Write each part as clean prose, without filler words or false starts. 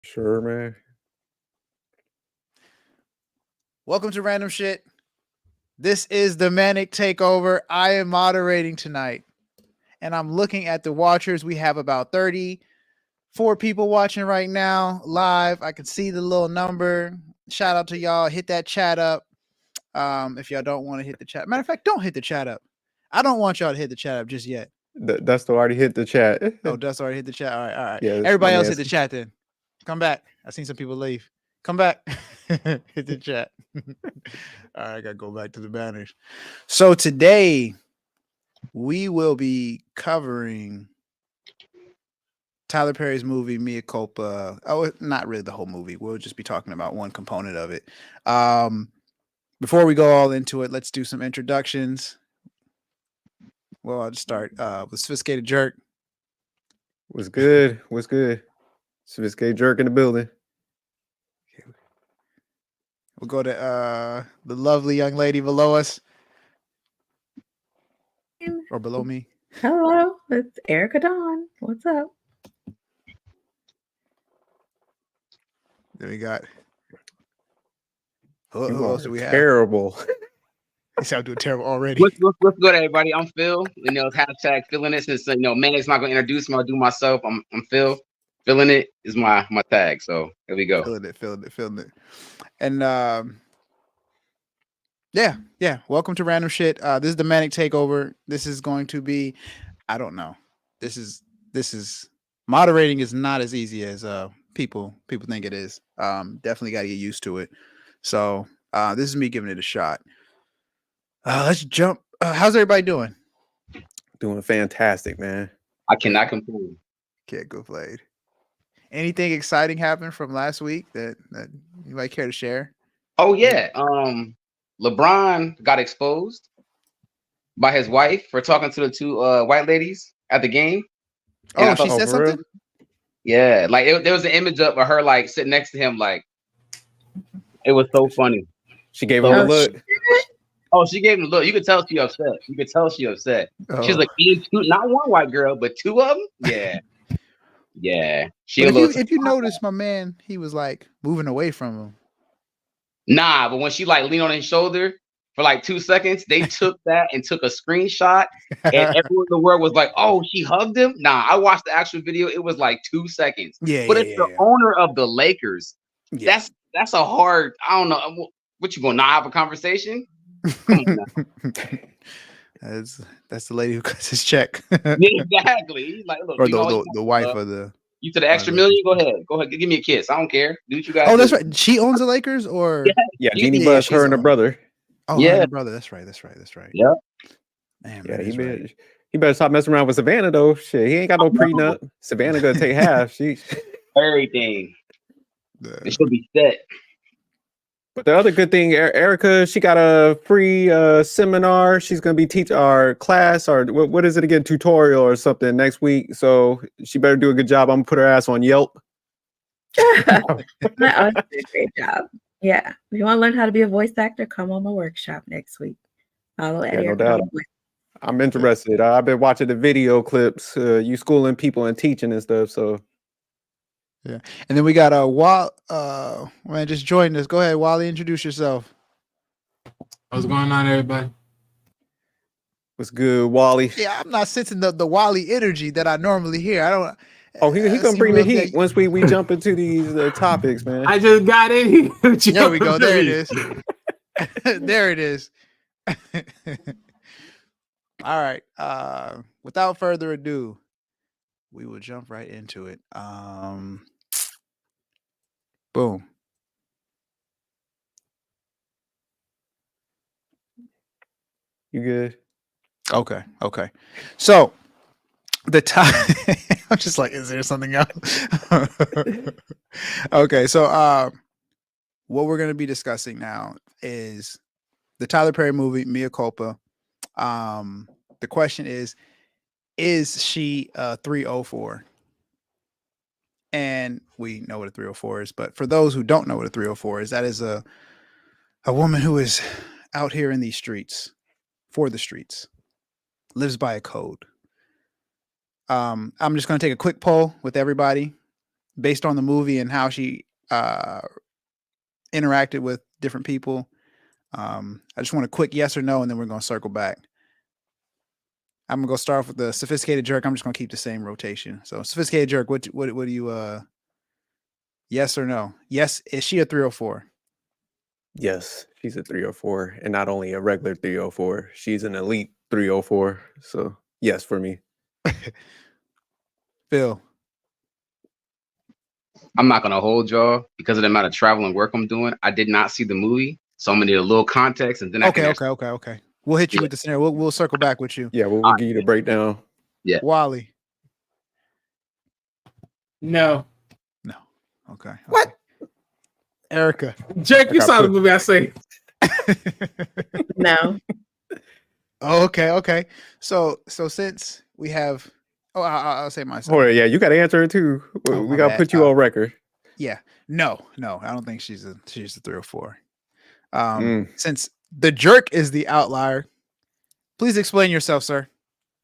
Sure, man. Welcome to Random Shit. This is the Manic Takeover. I am moderating tonight, and I'm looking at the watchers. We have about 34 people watching right now live. I can see the little number. Shout out to y'all. Hit that chat up. If y'all don't want to hit the chat, matter of fact, don't hit the chat up. I don't want y'all to hit the chat up just yet. Dust already hit the chat. Oh, Dust already hit the chat. All right, all right. Yeah, Everybody else hit the chat then. Come back. I seen some people leave. Come back. Hit the chat. All right, I gotta go back to the banners. So today we will be covering Tyler Perry's movie Mea Culpa. Oh, not really the whole movie. We'll just be talking about one component of it. Before we go all into it, let's do some introductions. Well, I'll just start with Sophisticated Jerk. What's good? What's good? Sophisticated Jerk in the building. We'll go to the lovely young lady below us. Or below me. Hello, it's Erica Dawn. What's up? Then we got. You Who else are do we have? terrible. He sound doing terrible already. What's good, everybody? I'm Phil. It's hashtag feeling it. Since Manny's not gonna introduce me, I'll do myself. I'm Phil. Feeling it is my tag. So here we go. Feeling it. And yeah. Welcome to Random Shit. This is the Manic Takeover. This is going to be, I don't know. This is moderating is not as easy as people think it is. Definitely got to get used to it. So this is me giving it a shot. Let's jump. How's everybody doing? Doing fantastic, man. I cannot complain. Can't go played. Anything exciting happened from last week that you might care to share? Oh yeah. LeBron got exposed by his wife for talking to the two white ladies at the game. And she said something? Real? Yeah, like there was an image of her like sitting next to him, like it was so funny. She gave him a look. She gave him a look. You could tell she upset. Oh. She's like, not one white girl, but two of them. Yeah, yeah. If you notice, my man, he was like moving away from him. Nah, but when she like leaned on his shoulder for like 2 seconds, they took that and took a screenshot, and everyone in the world was like, "Oh, she hugged him." Nah, I watched the actual video. It was like 2 seconds. Yeah, but it's the owner of the Lakers. Yeah. That's a hard. I don't know. What you gonna not have a conversation? Come on now. That's the lady who cuts his check. Exactly. Like, look, or the wife of the. You to the extra million? Go ahead. Give me a kiss. I don't care. Do what you got. Oh, that's right. She owns the Lakers, or yeah, Jeannie Buss, her and her brother. Oh, yeah, her brother. That's right. Yeah. Man, yeah, he better stop messing around with Savannah though. Shit, he ain't got no prenup. Savannah gonna take half. She everything. It should be set. But the other good thing, Erica, she got a free seminar. She's going to be teaching our class, or what is it again, tutorial or something next week. So she better do a good job. I'm going to put her ass on Yelp. That was a great job. Yeah. If you want to learn how to be a voice actor, come on my workshop next week. Follow Eddie. No doubt. I'm interested. I've been watching the video clips, you schooling people and teaching and stuff. So. Yeah, and then we got man just joined us. Go ahead, Wally, introduce yourself. What's going on, everybody? What's good, Wally? Yeah, I'm not sensing the Wally energy that I normally hear. I don't. Oh, he gonna bring the heat once we jump into these topics, man. I just got in here. There we go. There it is. There it is. All right. Without further ado, we will jump right into it. Boom. You good? Okay. So the time I'm just like, is there something else? Okay, so what we're gonna be discussing now is the Tyler Perry movie, Mea Culpa. The question is she 304? And we know what a 304 is, but for those who don't know what a 304 is, that is a woman who is out here in these streets, for the streets, lives by a code. I'm just going to take a quick poll with everybody. based on the movie and how she interacted with different people. I just want a quick yes or no, and then we're gonna circle back. I'm gonna go start off with the sophisticated jerk. I'm just gonna keep the same rotation. So sophisticated jerk, what do you yes or no? Yes, is she a 304? Yes, she's a 304, and not only a regular 304, she's an elite 304. So yes for me. Phil. I'm not gonna hold y'all because of the amount of travel and work I'm doing. I did not see the movie, so I'm gonna need a little context, and then I can answer. Okay. We'll hit you with the scenario. We'll circle back with you. Yeah, we'll give you the breakdown. Yeah. Wally. No. No. Okay. What? Erica. Jake, you I saw the put- movie, I say. No. Oh, okay. So since we have, I'll say myself. Oh yeah, you got to answer it too. Oh, We my got to bad. put you on record. Yeah. No, I don't think she's a 304. Mm. Since the jerk is the outlier, please explain yourself, sir.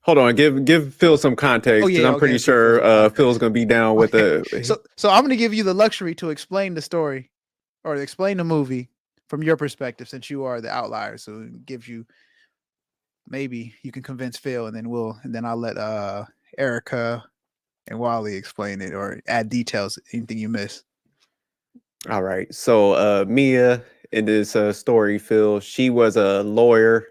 Hold on, give Phil some context. Oh, yeah, 'cause I'm okay, pretty give sure Phil some context. Phil's gonna be down with the. So I'm going to give you the luxury to explain the story or explain the movie from your perspective, since you are the outlier. So it gives you, maybe you can convince Phil, and then I'll let Erica and Wally explain it or add details, anything you miss. All right, so Mia in this story, Phil, she was a lawyer,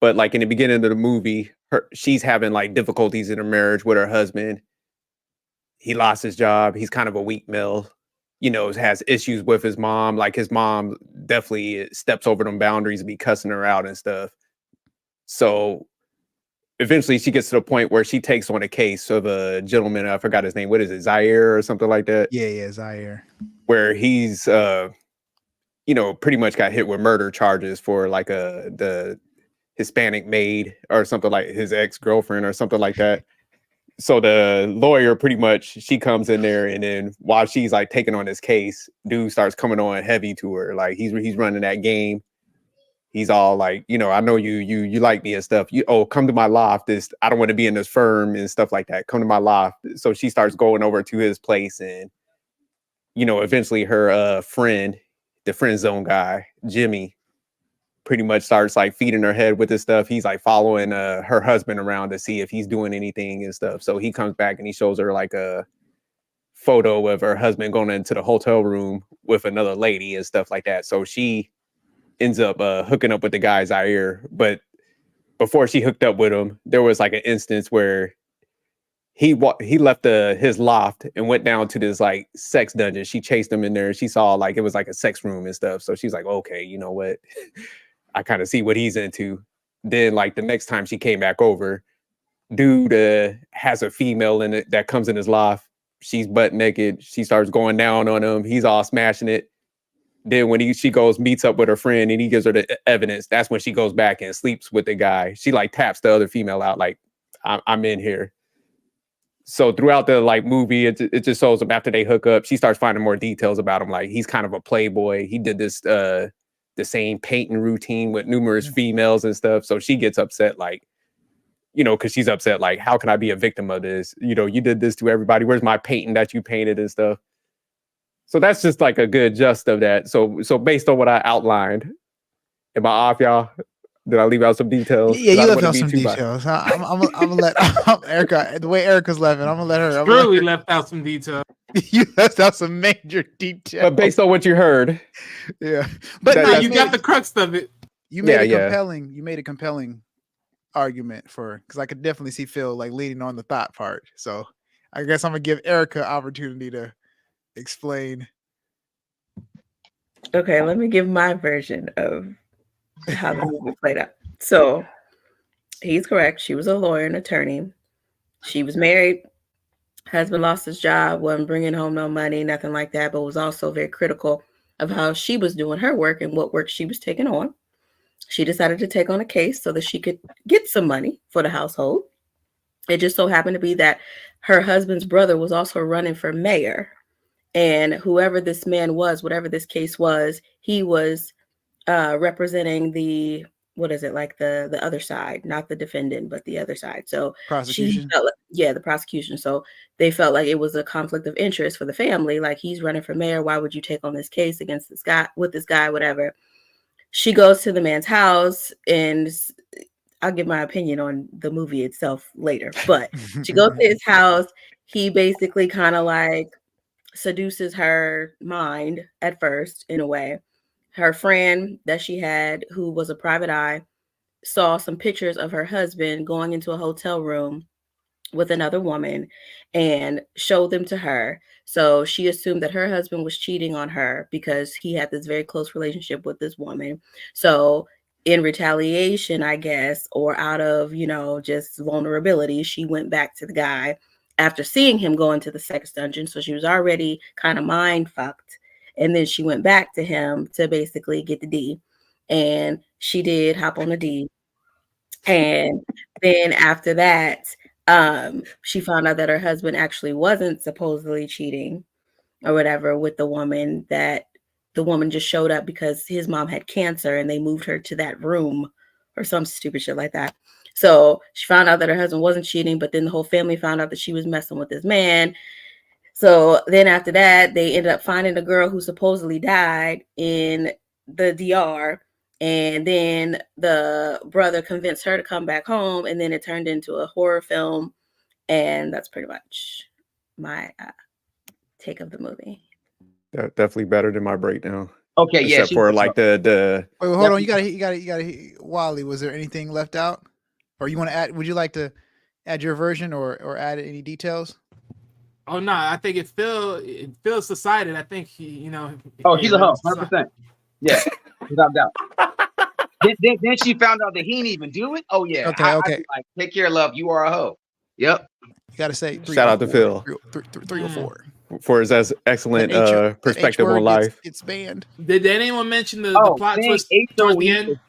but like in the beginning of the movie, she's having like difficulties in her marriage with her husband. He lost his job. He's kind of a weak male, has issues with his mom. Like his mom definitely steps over them boundaries and be cussing her out and stuff. So eventually she gets to the point where she takes on a case of a gentleman. I forgot his name. What is it? Zaire or something like that? Yeah, Zaire. Where he's, pretty much got hit with murder charges for like the Hispanic maid or something, like his ex-girlfriend or something like that. So the lawyer pretty much, she comes in there, and then while she's like taking on this case, dude starts coming on heavy to her. Like he's running that game. He's all like, I know you like me and stuff. Come to my loft. I don't want to be in this firm and stuff like that. Come to my loft. So she starts going over to his place, and eventually her friend, the friend zone guy, Jimmy, pretty much starts like feeding her head with this stuff. He's like following her husband around to see if he's doing anything and stuff. So he comes back and he shows her like a photo of her husband going into the hotel room with another lady and stuff like that. So she ends up hooking up with the guy Zaire. But before she hooked up with him, there was like an instance where he left his loft and went down to this like sex dungeon. She chased him in there. She saw like it was like a sex room and stuff. So she's like, okay, you know what? I kind of see what he's into. Then like the next time she came back over, dude has a female in it that comes in his loft. She's butt naked. She starts going down on him. He's all smashing it. Then when she goes, meets up with her friend, and he gives her the evidence, that's when she goes back and sleeps with the guy. She like taps the other female out like, I'm in here. So throughout the like movie, it just shows them after they hook up, she starts finding more details about him. Like he's kind of a playboy. He did this the same painting routine with numerous females and stuff. So she gets upset, like, because she's upset, like, how can I be a victim of this? You did this to everybody. Where's my painting that you painted and stuff? So that's just like a good gist of that. So based on what I outlined, am I off, y'all? Did I leave out some details? Yeah, you I don't left wanna out be some too details. I'm gonna let Erica, the way Erica's laughing, I'm gonna let her. Really left out some detail. You left out some major details. But based on what you heard, yeah, but That- no, that's- You got the crux of it. you made Yeah, you made a compelling argument because I could definitely see Phil like leading on the thought part. So I guess I'm gonna give Erica opportunity to explain. Okay, let me give my version of how the movie played out. So he's correct. She was a lawyer and attorney. She was married. Husband lost his job, wasn't bringing home no money, nothing like that, but was also very critical of how she was doing her work and what work she was taking on. She decided to take on a case so that she could get some money for the household. It just so happened to be that her husband's brother was also running for mayor. And whoever this man was, whatever this case was, he was representing the what is it, like the other side, not the defendant, but the other side. So Prosecution. the prosecution. So they felt like it was a conflict of interest for the family. Like, he's running for mayor. Why would you take on this case against this guy, with this guy, whatever? She goes to the man's house, and I'll give my opinion on the movie itself later. But she goes to his house. He basically kind of like seduces her mind at first, in a way. Her friend that she had, who was a private eye, saw some pictures of her husband going into a hotel room with another woman and showed them to her. So she assumed that her husband was cheating on her because he had this very close relationship with this woman. So in retaliation, I guess, or out of, just vulnerability, she went back to the guy after seeing him go into the sex dungeon. So she was already kind of mind fucked. And then she went back to him to basically get the D. And she did hop on the D. And then after that, she found out that her husband actually wasn't supposedly cheating or whatever with the woman, that the woman just showed up because his mom had cancer and they moved her to that room or some stupid shit like that. So she found out that her husband wasn't cheating, but then the whole family found out that she was messing with this man. So then after that, they ended up finding a girl who supposedly died in the DR. And then the brother convinced her to come back home. And then it turned into a horror film. And that's pretty much my take of the movie. Definitely better than my breakdown. Okay, yeah. Except for like the Wait, hold on. You gotta. Wally, was there anything left out, or you want to add? Would you like to add your version or add any details? Oh no, I think it feels decided. I think he, Oh, she's a hoe, 100%. Yeah, without doubt. Then she found out that he didn't even do it. Oh yeah. Okay. I'd be like, take care, love. You are a hoe. Yep. You gotta say shout out to Phil three or four for his excellent perspective on life. It's banned. Did anyone mention the plot twist towards the end?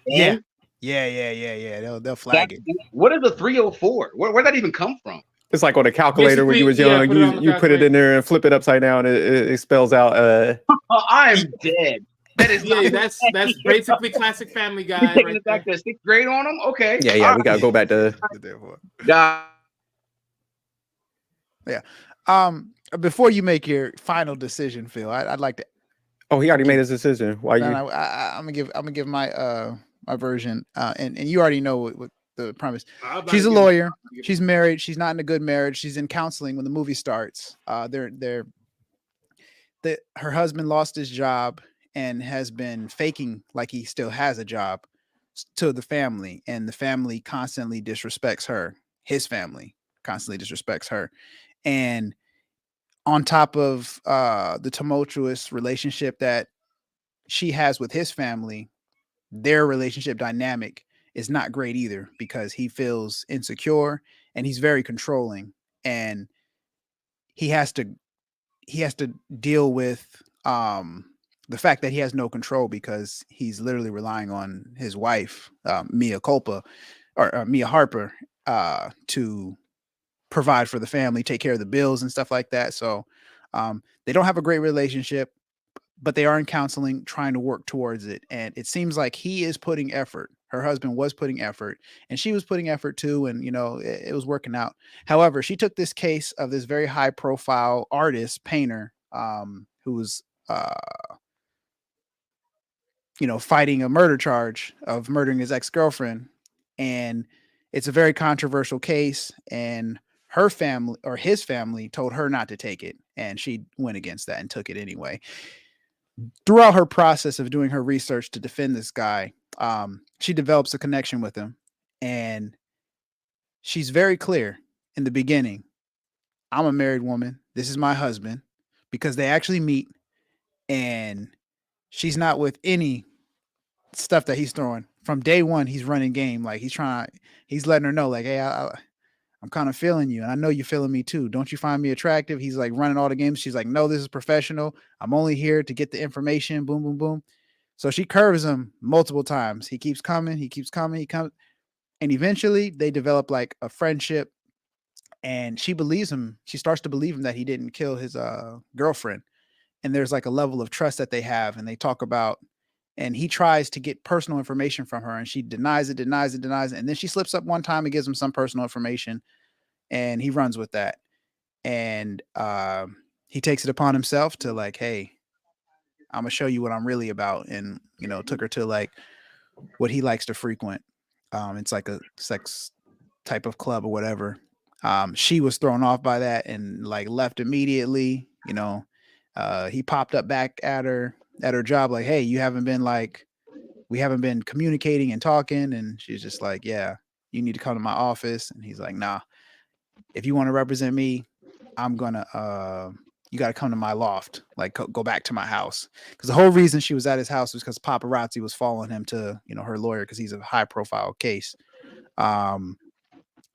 Yeah. They'll flag it. What is the 304? Where'd that even come from? It's like on a calculator when you was young. You put it in there and flip it upside down. It spells out. I am dead. That is that's basically classic Family Guy. You taking it back to 6th grade on them? Okay. Yeah. We gotta go back to. Yeah. Before you make your final decision, Phil, I'd like to. Oh, he already made his decision. Why you? I'm gonna give my my version. And you already know what the premise. She's a lawyer. She's married. She's not in a good marriage. She's in counseling when the movie starts. Her husband lost his job and has been faking like he still has a job to the family, and the family constantly disrespects her. His family constantly disrespects her, and on top of the tumultuous relationship that she has with his family, their relationship dynamic is not great either, because he feels insecure and he's very controlling, and he has to deal with the fact that he has no control because he's literally relying on his wife, Mea Culpa, or Mia Harper, to provide for the family, take care of the bills and stuff like that. So they don't have a great relationship, but they are in counseling trying to work towards it. And it seems like he is putting effort. Her husband was putting effort and she was putting effort too. And, it was working out. However, she took this case of this very high profile artist, painter, who was, fighting a murder charge of murdering his ex-girlfriend. And it's a very controversial case. And her family, or his family, told her not to take it. And she went against that and took it anyway. Throughout her process of doing her research to defend this guy, she develops a connection with him. And she's very clear in the beginning. I'm a married woman. This is my husband, because they actually meet, and she's not with any stuff that he's throwing. From day one, he's running game. Like he's letting her know, like, hey, I'm kind of feeling you. And I know you're feeling me too. Don't you find me attractive? He's like running all the games. She's like, no, this is professional. I'm only here to get the information. Boom, boom, boom. So she curves him multiple times. He keeps coming. He comes. And eventually they develop like a friendship, and she believes him. She starts to believe him that he didn't kill his girlfriend. And there's like a level of trust that they have. And they talk about and he tries to get personal information from her, and she denies it, and then she slips up one time and gives him some personal information, and he runs with that, and he takes it upon himself to like, hey, I'm gonna show you what I'm really about, and took her to like what he likes to frequent. It's like a sex type of club or whatever. She was thrown off by that and like left immediately. He popped up back at her job like, hey, we haven't been communicating and talking, and she's just like, yeah, you need to come to my office. And he's like, nah, if you want to represent me, I'm gonna you got to come to my loft, like go back to my house, because the whole reason she was at his house was because paparazzi was following him to her lawyer, because he's a high profile case.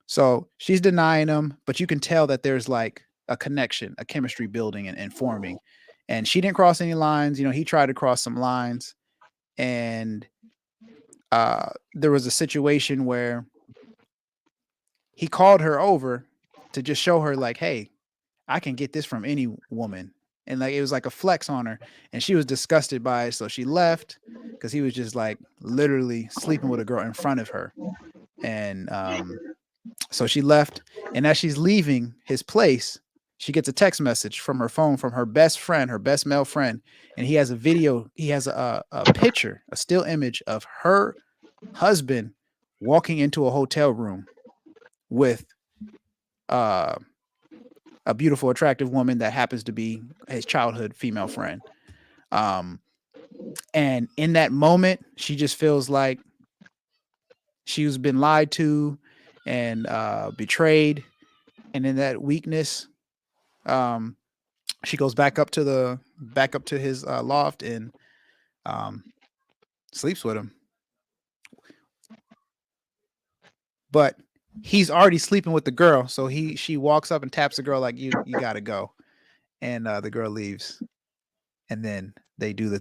So she's denying him, but you can tell that there's like a connection, a chemistry building and forming. And she didn't cross any lines. He tried to cross some lines, and there was a situation where he called her over to just show her like, hey, I can get this from any woman. And like, it was like a flex on her, and she was disgusted by it. So she left because he was just like literally sleeping with a girl in front of her. And so she left, and as she's leaving his place, she gets a text message from her phone from her best friend, her best male friend. And he has a video. He has a picture, a still image of her husband walking into a hotel room with a beautiful, attractive woman that happens to be his childhood female friend. And in that moment, she just feels like she's been lied to and betrayed. And in that weakness, she goes back up to his loft and sleeps with him. But he's already sleeping with the girl, so she walks up and taps the girl like, you gotta go, and the girl leaves, and then they do the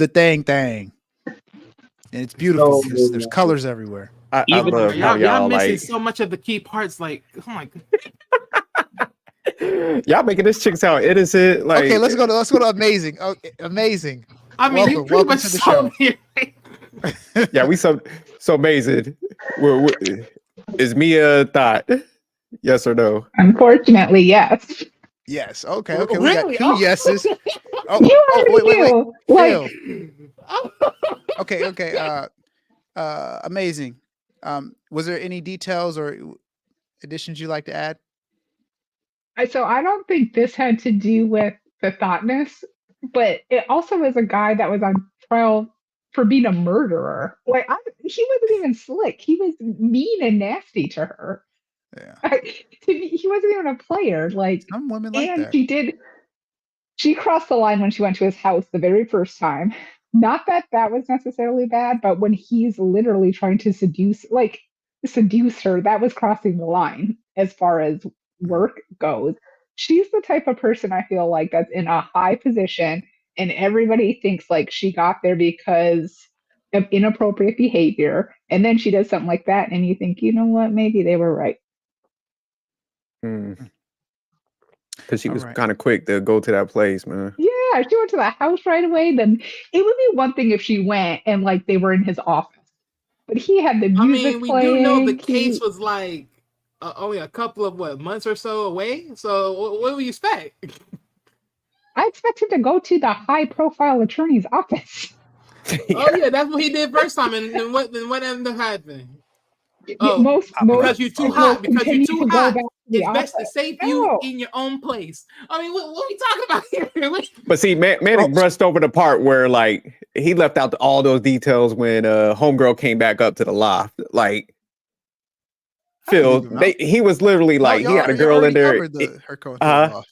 thing, and it's beautiful. So- There's colors everywhere. I Even- love how y'all missing like so much of the key parts. Like, oh my god. y'all making this chick sound innocent. Like, Okay, let's go to amazing. Okay, amazing. I mean, you pretty Welcome much to the sold show. me. Yeah, we so amazing. Is Mea thot? Yes or no? Unfortunately, yes. Yes. Okay. We Really? got 2 yeses. Oh, You already wait. do. Like, Phil. Okay. Amazing. Was there any details or additions you'd like to add? so I don't think this had to do with the thoughtness, but it also is a guy that was on trial for being a murderer. Like, he wasn't even slick. He was mean and nasty to her. Yeah. He wasn't even a player. Like, Some women like and that. she crossed the line when she went to his house the very first time. Not that that was necessarily bad, but when he's literally trying to seduce her, that was crossing the line as far as work goes. She's the type of person I feel like that's in a high position, and everybody thinks like she got there because of inappropriate behavior. And then she does something like that, and you think, you know what, maybe they were right. Because she was Alright. kind of quick to go to that place, man. Yeah, she went to the house right away. Then it would be one thing if she went and like they were in his office, but he had the I music mean, we playing. do know the case was like only a couple of months or so away. So what do you expect? I expect him to go to the high-profile attorney's office. Oh yeah, that's what he did first time, and then what ended up happening? Oh, Most because you're too will hot. Because you're continue too to go hot. back to the It's best to office. save No. you in your own place. I mean, what are we talking about here? But see, Manic brushed over the part where like he left out all those details when homegirl came back up to the loft. Like, Phil, believe him, no. he was literally like, he had a girl in there. Her going through the loft.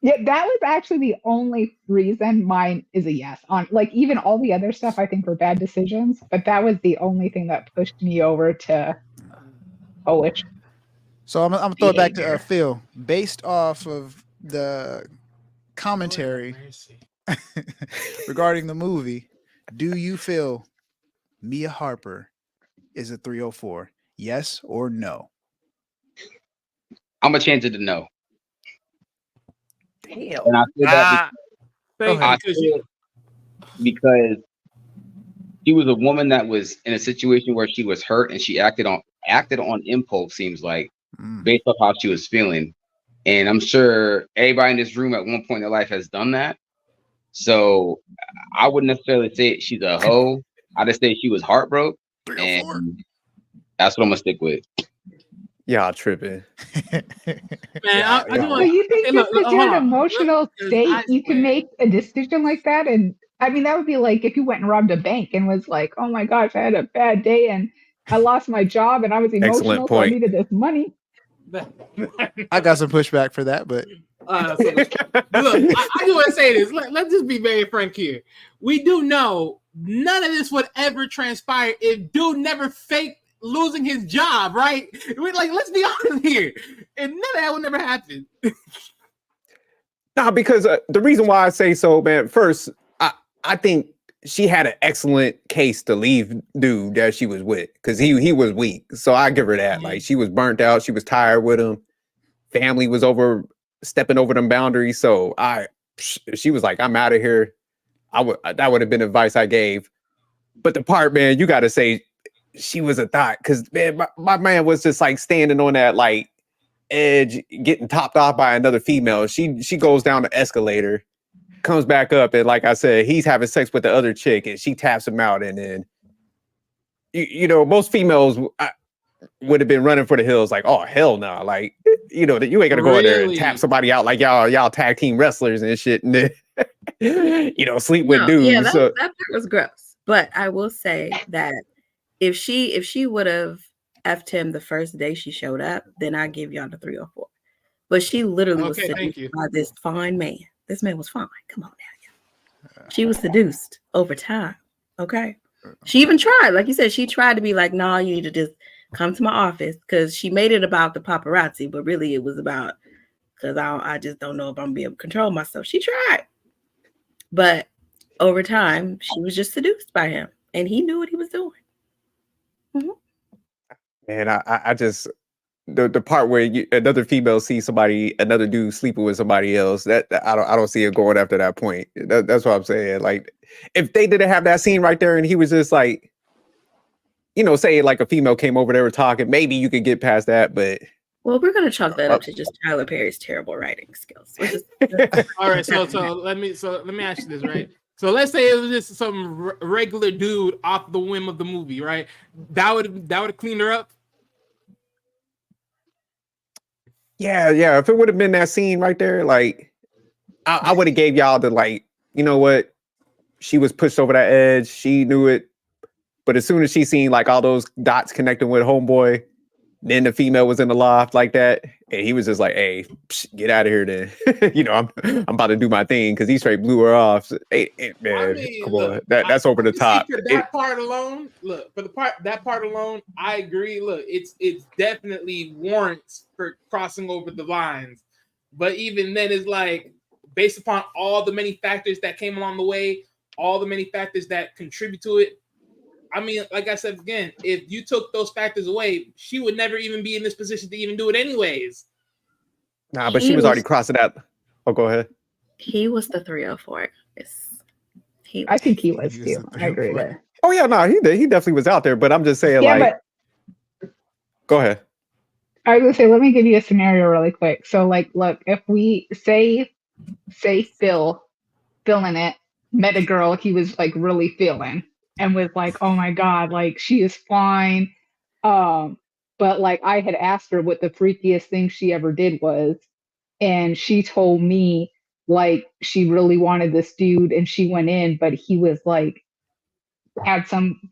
Yeah, that was actually the only reason mine is a yes. On like even all the other stuff I think were bad decisions, but that was the only thing that pushed me over to Polish. So I'm gonna throw it back to behavior. Phil. Based off of the commentary regarding the movie, do you feel Mia Harper is a 304? Yes or no? I'm gonna change it to no. Damn. And I feel that Thank ahead. you, because you, because she was a woman that was in a situation where she was hurt and she acted on impulse. Seems like based off how she was feeling, and I'm sure everybody in this room at one point in their life has done that. So I wouldn't necessarily say she's a hoe. I just say she was heartbroken, and that's what I'm gonna stick with. Y'all tripping. Man, Yeah, I do So you think just because you're in an hold on. emotional Because state, I you can swear. make a decision like that? And I mean, that would be like if you went and robbed a bank and was like, "Oh my gosh, I had a bad day and I lost my job and I was Excellent emotional, so I point. needed this money." I got some pushback for that, but So look, I do want to say this. Let's just be very frank here. We do know none of this would ever transpire if dude never faked losing his job, right? Let's be honest here. And none of that would never happen. Nah, because the reason why I say so, man, first, I think she had an excellent case to leave dude that she was with because he was weak. So I give her that. Like, she was burnt out. She was tired with him. Family was stepping over them boundaries. So she was like, I'm out of here. That would have been advice I gave. But the part, man, you got to say she was a thot because, man, my man was just like standing on that like edge, getting topped off by another female. She goes down the escalator, comes back up, and like I said, he's having sex with the other chick, and she taps him out, and then you know most females would have been running for the hills, like, oh hell no, like you ain't gonna go in there and tap somebody out like y'all tag team wrestlers and shit, and then sleep with dudes. Yeah, So that part was gross. But I will say that if she would have effed him the first day she showed up, then I give y'all the 3 or 4. But she literally was seduced by this fine man. This man was fine. Come on now. She was seduced over time. Okay. She even tried, like you said, she tried to be like, "No, you need to just come to my office," because she made it about the paparazzi, but really it was about because I just don't know if I'm gonna be able to control myself. She tried, but over time she was just seduced by him, and he knew what he was doing. man, I just the part where another female sees another dude sleeping with somebody else, that I don't see it going after that point. That's what I'm saying. Like, if they didn't have that scene right there and he was just like, say like a female came over, they were talking, maybe you could get past that, but well, we're gonna chalk that up to just Tyler Perry's terrible writing skills. All right, so let me ask you this, right? So let's say it was just some regular dude off the whim of the movie, right? That would have cleaned her up. Yeah. If it would have been that scene right there, like I would have gave y'all the like, you know what? She was pushed over that edge. She knew it. But as soon as she seen like all those dots connecting with homeboy, then the female was in the loft like that, and he was just like, "Hey, get out of here, then." I'm about to do my thing because he straight blew her off. Hey, man, come on, that's over the top. For that part alone, that part alone, I agree. Look, it's definitely warrants for crossing over the lines, but even then, it's like based upon all the many factors that came along the way, all the many factors that contribute to it. I mean, like I said again, if you took those factors away, she would never even be in this position to even do it anyways. Nah, but she was already crossing that. Oh, go ahead. He was the 304. I think he was too. I agree there. Oh yeah, no, he definitely was out there. But I'm just saying, but go ahead. I was gonna say, let me give you a scenario really quick. So, like, look, if we say Phil in it met a girl he was like really feeling and was like, oh my god, like she is fine. But like I had asked her what the freakiest thing she ever did was, and she told me like she really wanted this dude and she went in, but he was like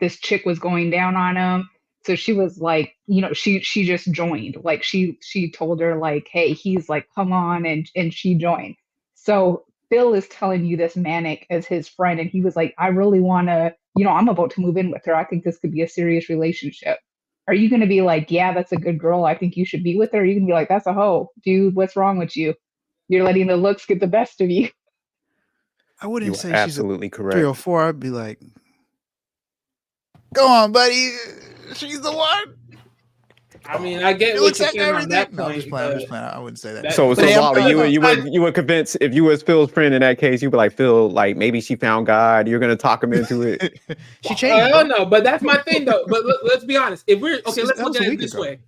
this chick was going down on him. So she was like, she just joined. Like she told her like, hey, he's like, come on, and she joined. So Phil is telling you this manic as his friend, and he was like, I really want to, I'm about to move in with her. I think this could be a serious relationship. Are you going to be like, yeah, that's a good girl, I think you should be with her? Or are you going to be like, that's a hoe, dude, what's wrong with you? You're letting the looks get the best of you. I wouldn't say absolutely she's a correct. 3 or 4. I'd be like, go on, buddy. She's the one. I mean, I get You'll what you're accept saying on everything. that No, I'm point. just playing. I'm just but playing. I wouldn't say that. that- So, but so hey, Wally, I'm- you would convince if you was Phil's friend in that case, you'd be like, Phil, like maybe she found God. You're gonna talk him into it. She I changed. don't Bro. know, but that's my thing though. But let's be honest. If we're okay, let's That look was a at it week this ago. way.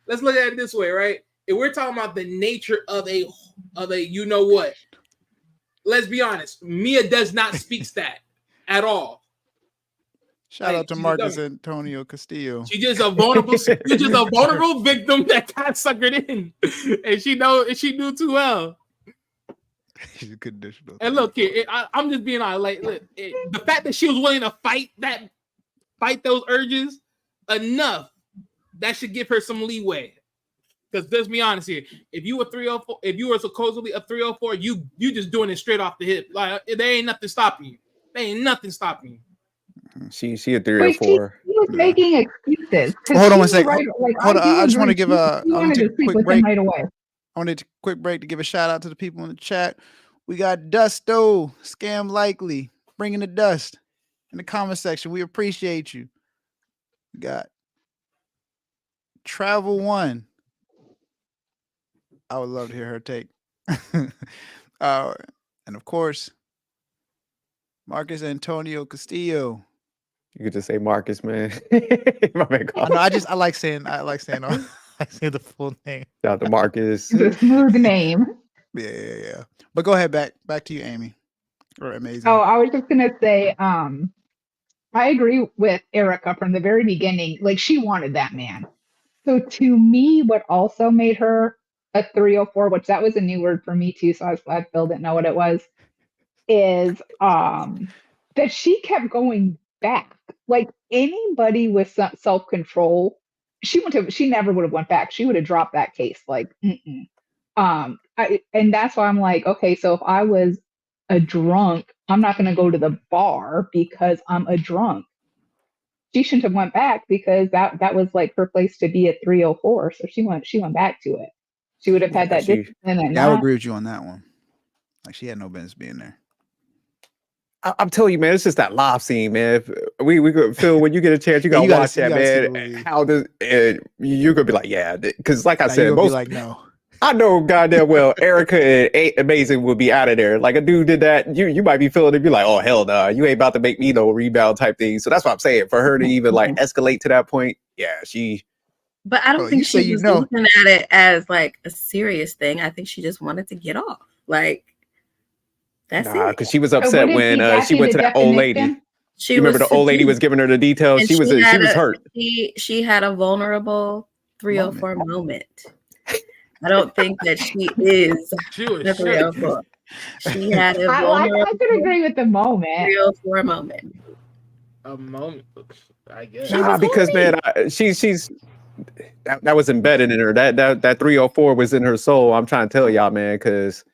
Let's look at it this way, right? If we're talking about the nature of a you know what, let's be honest. Mia does not speak stat at all. Shout Like, out to she Marcus don't. Antonio Castillo. She's just a vulnerable. She's just a vulnerable victim that got suckered in, and she knew too well. She's conditional. And look here, I'm just being honest. Like, look, the fact that she was willing to fight those urges enough, that should give her some leeway. Because let's be honest here, if you were 304, if you were supposedly a 304, you just doing it straight off the hip. Like there ain't nothing stopping you. There ain't nothing stopping you. She a 3 or Wait, 4. she was making excuses. 'Cause Hold on she one second. right- like, Hold on. do I just want to agree. give She a. I want wanted to to take a sleep quick with him break. right away. I want to take a quick break to give a shout out to the people in the chat. We got Dusto, Scam Likely, bringing the dust in the comment section. We appreciate you. We got Travel One. I would love to hear her take. And of course, Marcus Antonio Castillo. You could just say Marcus, man. My bad, I know. I like saying the full name. Shout out to Marcus. It's a smooth name. Yeah. But go ahead, back to you, Amy. Or amazing. Oh, I was just gonna say, I agree with Erica from the very beginning. Like she wanted that man. So to me, what also made her a 304, which that was a new word for me too, so I was glad Phil didn't know what it was, is that she kept going back. Like anybody with self-control, she never would have went back. She would have dropped that case. Like, and that's why I'm like, okay, so if I was a drunk, I'm not going to go to the bar because I'm a drunk. She shouldn't have went back because that was like her place to be at 304. So she went back to it. She would have had that discipline. And Yeah, I would agree with you on that one. Like she had no business being there. I'm telling you, man, it's just that live scene, man. We could Phil, when you get a chance, you Yeah, gotta watch that, you gotta see the man. movie. How does you're gonna be like, yeah, because like I Now, said, you're gonna most be like no. I know goddamn well Erica and Amazing would be out of there. Like a dude did that, you might be feeling it, be like, oh hell no, you ain't about to make me no rebound type thing. So that's what I'm saying. For her to even like escalate to that point, yeah, she. But I don't Oh, think you say she you was know. looking at it as like a serious thing. I think she just wanted to get off. Like that's Nah, it. because she was upset when she went to that old lady. She You remember was the old lady was seduced, giving her the details. and She was hurt. She had a vulnerable 304 moment. I don't think that she is She was a 304. She had a I vulnerable could agree with the moment. 304 moment. a moment, I guess. She Nah, was because horny. man, she's that was embedded in her. That 304 was in her soul. I'm trying to tell y'all, man, because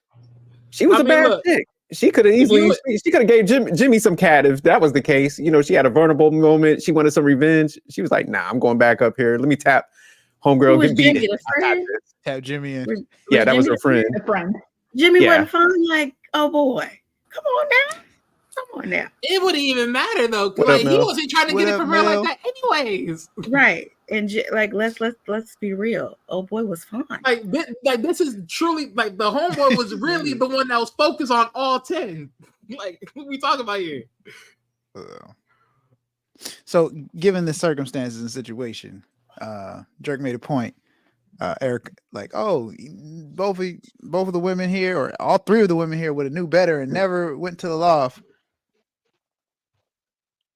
she was I a mean, bad look, chick. She could have easily she could have gave Jimmy some cat if that was the case. You know, she had a vulnerable moment. She wanted some revenge. She was like, nah, I'm going back up here. Let me tap homegirl, Who was get beat. Jimmy, the friend? Have Jimmy in. Yeah, that was Jimmy her friend. A friend. Jimmy Yeah. wasn't fun. Like, oh boy, come on now. Come on now. it wouldn't even matter though. 'Cause, What up, like he Mel? wasn't trying to What get it up, from her Mel? like that, anyways. Right. And like let's be real. Oh boy was fine. Like this is truly like the homeboy was really the one that was focused on all 10. Like what we talking about here? So, given the circumstances and situation, Jerk made a point. Eric, like, oh, both of the women here, or all three of the women here, would have knew better and never went to the loft.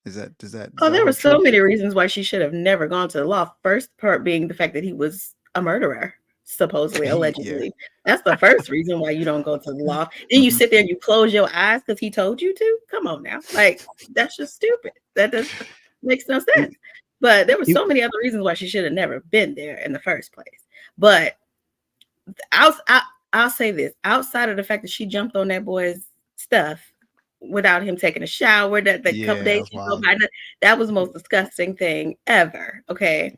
Does that? Oh, there were hold so true? many reasons why she should have never gone to the loft. First part being the fact that he was a murderer, supposedly, Yeah. allegedly. That's the first reason why you don't go to the loft. Then you sit there and you close your eyes because he told you to. Come on now, like that's just stupid. That doesn't makes no sense. But there were so many other reasons why she should have never been there in the first place. But I'll say this: outside of the fact that she jumped on that boy's stuff without him taking a shower, that couple days she go by, that was the most disgusting thing ever. Okay.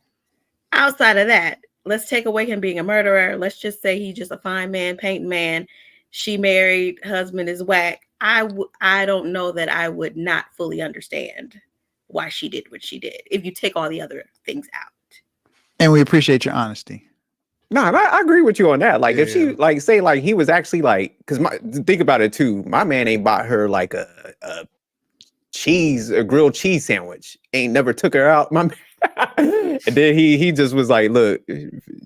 Outside of that, let's take away him being a murderer. Let's just say he's just a fine man, painting man. She married, husband is whack. I don't know that I would not fully understand why she did what she did if you take all the other things out. And we appreciate your honesty. No, I agree with you on that. Like, Yeah, if she like say like he was actually like, because think about it too. My man ain't bought her like a grilled cheese sandwich. Ain't never took her out. My man. And then he just was like, look,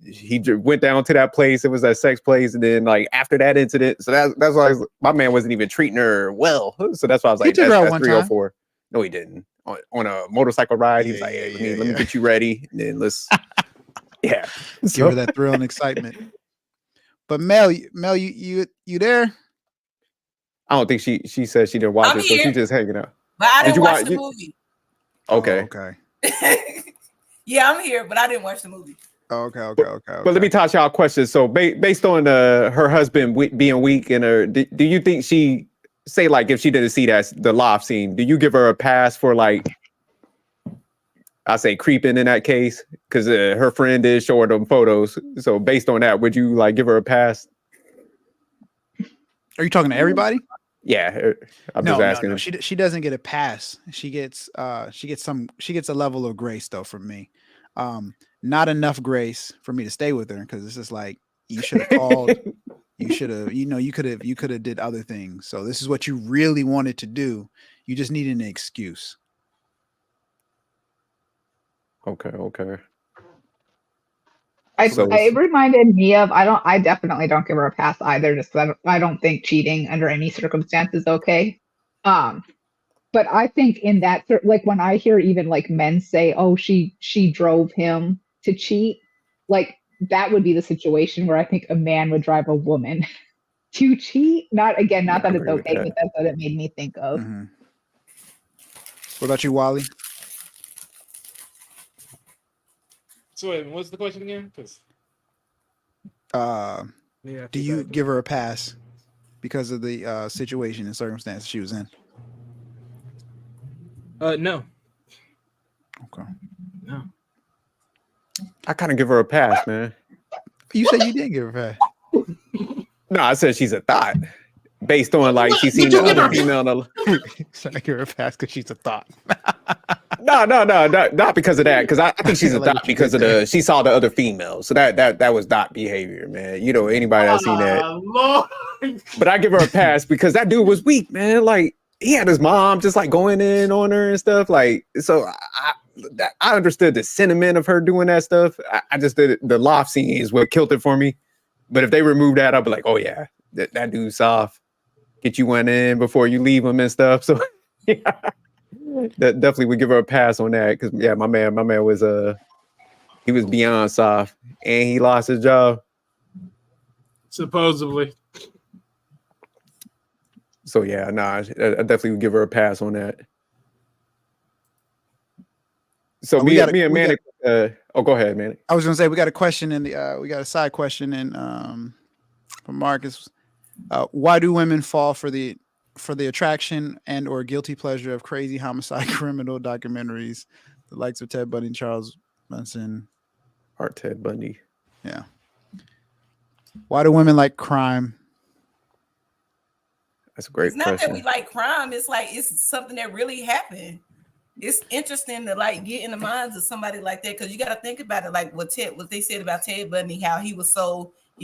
he went down to that place. It was that sex place, and then like after that incident, so that's why my man wasn't even treating her well. So that's why I was like, took her out that's one 304. No, he didn't. On a motorcycle ride, he was like, hey, let me get you ready, and then let's. Yeah, give her that thrill and excitement. But Mel, you there? I don't think she said she didn't watch I'm it, so here. she just hanging out. But I Did didn't you watch watch- the you- movie. Okay. Oh, okay. Yeah, I'm here, but I didn't watch the movie. Okay. But let me toss y'all a question. So based on her husband being weak and her, do you think she say like if she didn't see the loft scene, do you give her a pass for like I say creeping in that case? Because her friend did show her them photos. So based on that, would you like give her a pass? Are you talking to everybody? Yeah, I'm just asking. No. She doesn't get a pass. She gets a level of grace though from me. Not enough grace for me to stay with her because it's just like you should have called. You should have, you could have did other things. So this is what you really wanted to do. You just needed an excuse. Okay. It reminded me of I definitely don't give her a pass either, just because I don't think cheating under any circumstance is okay. But I think in that, like when I hear even like men say, "Oh, she drove him to cheat," like that would be the situation where I think a man would drive a woman to cheat. Not that it's okay, but that's what it made me think of. Mm-hmm. What about you, Wally? So wait, what's the question again? Because do you give her a pass because of the situation and circumstances she was in? No. Okay. No. I kind of give her a pass, man. You said you didn't give her a pass. No, I said she's a thot. Based on like she's seen the other female. So I give her a pass because she's a thot. No, not because of that. Because I think she's a thot because of she saw the other females. So that was thot behavior, man. You know, anybody that's seen that. Lord. But I give her a pass because that dude was weak, man. Like he had his mom just like going in on her and stuff. Like so, I understood the sentiment of her doing that stuff. I just did the loft scene is what killed it for me. But if they remove that, I'll be like, oh yeah, that dude's soft. Get you one in before you leave him and stuff. So yeah, that definitely would give her a pass on that. Because yeah, my man was he was beyond soft and he lost his job. Supposedly. So yeah, I definitely would give her a pass on that. So me and Manic. Go ahead, Manic. I was gonna say we got a question in the we got a side question in from Marcus. Why do women fall for the attraction and or guilty pleasure of crazy homicide criminal documentaries, the likes of Ted Bundy and Charles Manson? Art Ted Bundy. Yeah. Why do women like crime? That's a great It's not question. that we like crime. It's like it's something that really happened. It's interesting to like get in the minds of somebody like that because you got to think about it. Like what they said about Ted Bundy, how he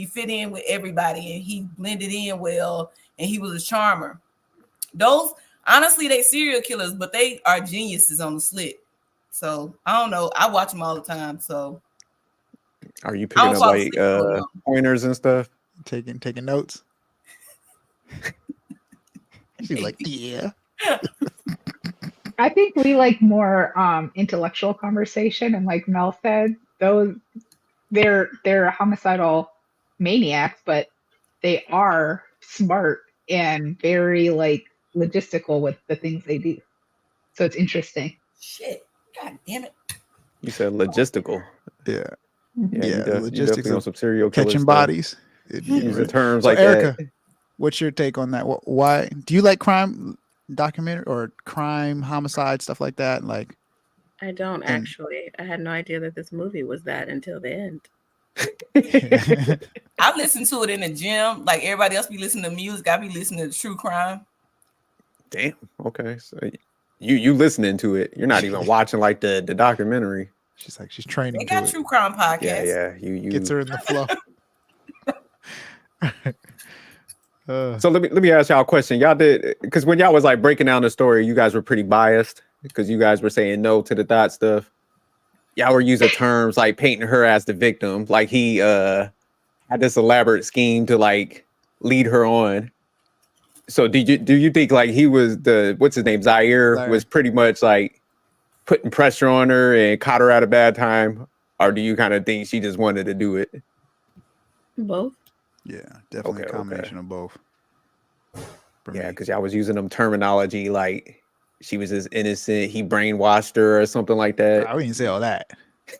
fit in with everybody and he blended in well and he was a charmer. Those honestly, they serial killers, but they are geniuses on the slit. So I don't know. I watch them all the time. So are you picking up like pointers and stuff? Taking notes. She's like, yeah. I think we like more intellectual conversation, and like Mel said, they're homicidal maniacs, but they are smart and very like logistical with the things they do. So it's interesting. Shit, god damn it! You said logistical. Yeah, you definitely on some serial killer catching stuff. bodies. Using terms so like Erica, that. What's your take on that? Why do you like crime documentary or crime homicide stuff like that? Like, I don't actually. I had no idea that this movie was that until the end. I listen to it in the gym, like everybody else be listening to music. I be listening to true crime. Damn. Okay. So you listening to it? You're not even watching like the documentary. She's like she's training. They got to true crime podcasts. Yeah. You Gets her in the flow. So let me ask y'all a question. Y'all did, because when y'all was like breaking down the story, you guys were pretty biased because you guys were saying no to the thot stuff. Y'all were using terms like painting her as the victim, like he had this elaborate scheme to like lead her on. So do you think like he was what's his name, Zaire was pretty much like putting pressure on her and caught her at a bad time, or do you kind of think she just wanted to do it? Both. Yeah, definitely a combination of both. Yeah, because y'all was using them terminology like she was as innocent, he brainwashed her or something like that. I didn't say all that.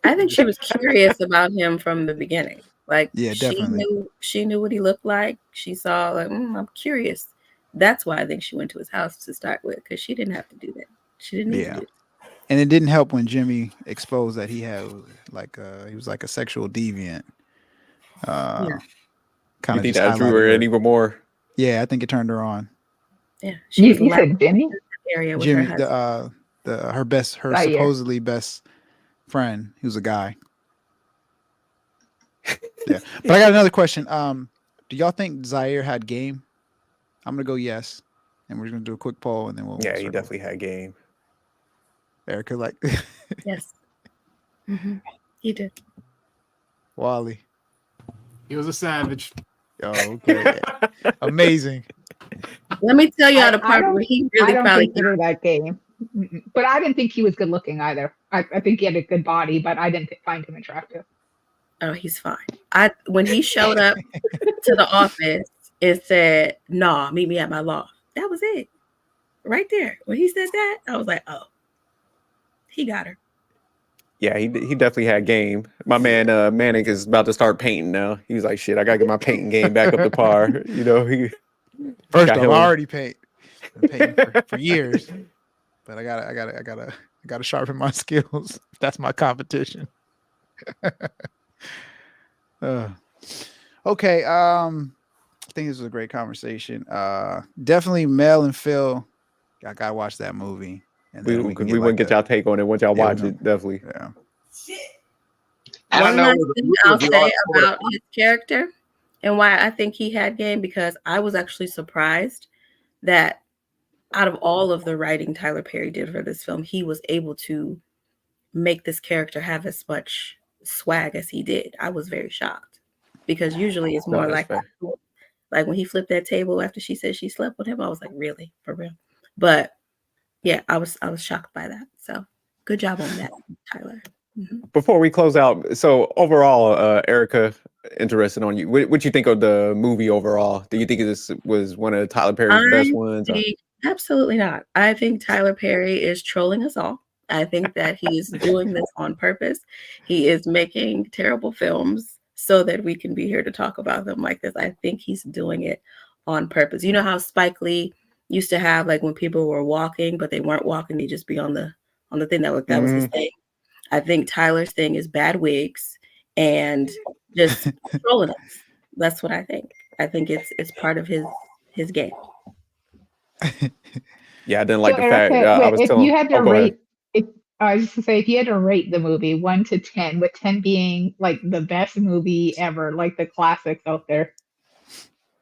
I think she was curious about him from the beginning. Like, yeah, definitely. She knew what he looked like. She saw like, I'm curious. That's why I think she went to his house to start with, because she didn't have to do that. She didn't need to do that. And it didn't help when Jimmy exposed that he had like he was like a sexual deviant. Kind of think that drew her in even more? Yeah, I think it turned her on. Yeah, you said Jimmy. Area with Jimmy, her her supposedly best friend, who's a guy. Yeah, but I got another question. Do y'all think Zaire had game? I'm gonna go yes, and we're gonna do a quick poll, and then we'll. Yeah, he definitely had game. Erica, like. Yes. Mm-hmm. He did. Wally. He was a savage. Oh, okay. Amazing. Let me tell you the part where he really probably consider that game. But I didn't think he was good looking either. I think he had a good body, but I didn't find him attractive. Oh, he's fine. When he showed up to the office and said, "Nah, meet me at my loft," that was it. Right there. When he said that, I was like, "Oh, he got her." Yeah, he definitely had game. My man Manic is about to start painting now. He was like, "Shit, I gotta get my painting game back up to par." You know, he first off, I already painting for years, but I gotta sharpen my skills. That's my competition. Okay, I think this was a great conversation. Definitely Mel and Phil. I gotta watch that movie. And we wouldn't get y'all take on it once y'all watch it. Definitely. Yeah. One last thing I'll say about his character and why I think he had game, because I was actually surprised that out of all of the writing Tyler Perry did for this film, he was able to make this character have as much swag as he did. I was very shocked, because usually it's more like when he flipped that table after she said she slept with him, I was like, really? For real? But yeah, I was shocked by that. So good job on that, Tyler. Mm-hmm. Before we close out, so overall, Erica, interested on you. What you think of the movie overall? Do you think this was one of Tyler Perry's best ones? Absolutely not. I think Tyler Perry is trolling us all. I think that he's doing this on purpose. He is making terrible films so that we can be here to talk about them like this. I think he's doing it on purpose. You know how Spike Lee used to have, like, when people were walking, but they weren't walking, they just be on the thing. That was his thing. I think Tyler's thing is bad wigs and just trolling us. That's what I think. I think it's part of his game. Yeah, I didn't like the fact I was telling. You had to rate. I was just gonna say, if you had to rate the movie 1 to 10, with 10 being like the best movie ever, like the classics out there,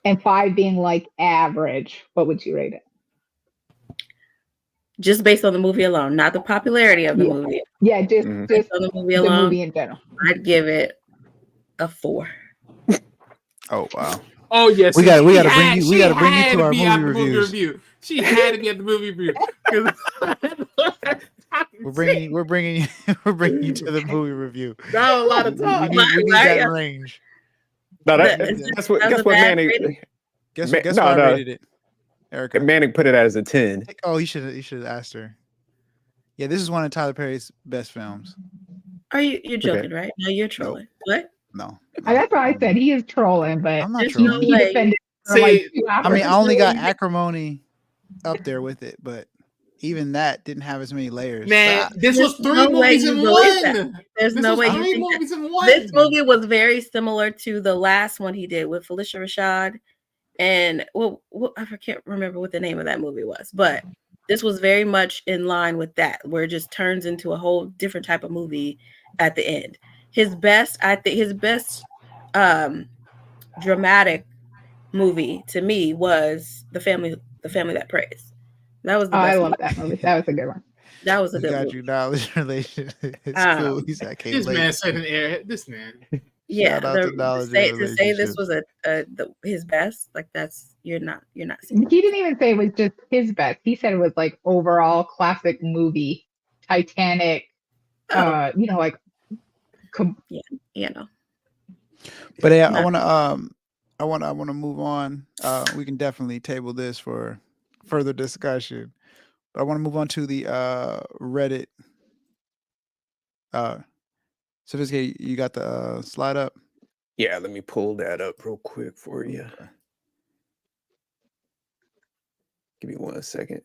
and 5 being like average, what would you rate it? Just based on the movie alone, not the popularity of the movie. Yeah, just based on the movie alone. The movie in general. I'd give it a 4. Oh wow. Oh yes, we gotta bring you to our movie review. She had to be at the movie review. We're bringing you to the movie review. Not a lot of talk. We need that range. No, guess what Manning. Guess what I rated it. Erica. Manning put it as a 10. Oh, you should have asked her. Yeah, this is one of Tyler Perry's best films. Are you're joking, right? No, you're trolling. Nope. What? No. That's why I said he is trolling, but I'm not trolling. He defended I only got Acrimony up there with it, but even that didn't have as many layers. Man, this was 3 movies in one. There's no way you think movies in one. This movie was very similar to the last one he did with Felicia Rashad. And I can't remember what the name of that movie was, but this was very much in line with that, where it just turns into a whole different type of movie at the end. His best, I think, his best dramatic movie to me was the family that prays. That was the Oh, I best love movie. that movie. That was a good one. That was a He good got movie. you knowledge relation. It's cool. Um, He said I can't This late. man said an air. This man. Yeah, Shout out to knowledge to say this relationships. was his best, like that's you're not He didn't even say it was just his best. He said it was like overall classic movie, Titanic. Oh, You know, like you know. But yeah, Not- I want to move on. We can definitely table this for further discussion. But I want to move on to the Reddit. Sophisticated, you got the slide up? Yeah, let me pull that up real quick for you. Okay. Give me 1 second.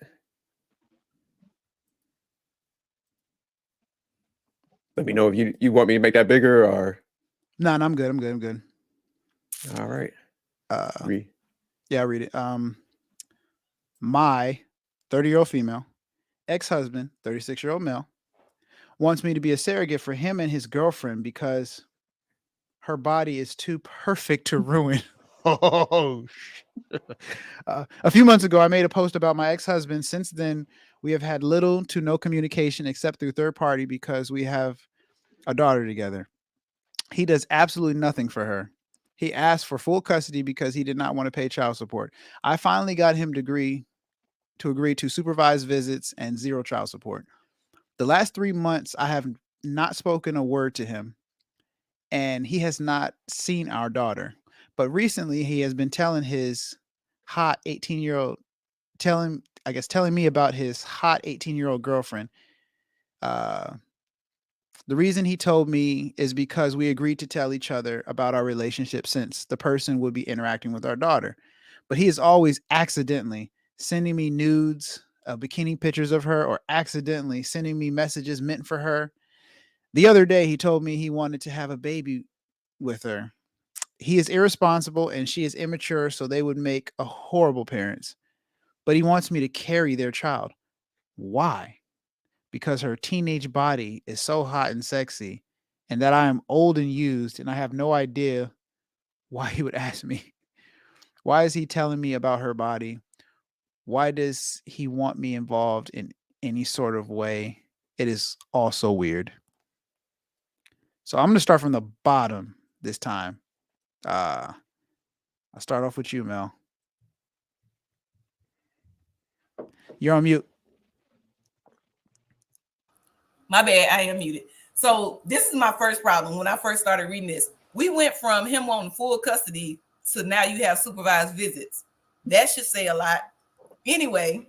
Let me know if you want me to make that bigger or. No, I'm good. I'm good. All right. Yeah, I'll read it. My 30-year-old female ex-husband, 36-year-old male, wants me to be a surrogate for him and his girlfriend because her body is too perfect to ruin. Oh, a few months ago, I made a post about my ex-husband. Since then, we have had little to no communication except through third party because we have a daughter together. He does absolutely nothing for her. He asked for full custody because he did not want to pay child support. I finally got him to agree to supervised visits and zero child support. The last 3 months, I have not spoken a word to him, and he has not seen our daughter. But recently, he has been telling his hot 18-year-old, telling me about his hot 18-year-old girlfriend. The reason he told me is because we agreed to tell each other about our relationship since the person would be interacting with our daughter. But he is always accidentally sending me nudes, bikini pictures of her, or accidentally sending me messages meant for her. The other day, he told me he wanted to have a baby with her. He is irresponsible and she is immature, so they would make a horrible parents. But he wants me to carry their child. Why? Because her teenage body is so hot and sexy, and that I am old and used, and I have no idea why he would ask me. Why is he telling me about her body? Why does he want me involved in any sort of way? It is all so weird. So I'm going to start from the bottom this time. I'll start off with you, Mel. You're on mute. My bad, I am muted. So this is my first problem. When I first started reading this, we went from him wanting full custody to now you have supervised visits. That should say a lot. Anyway,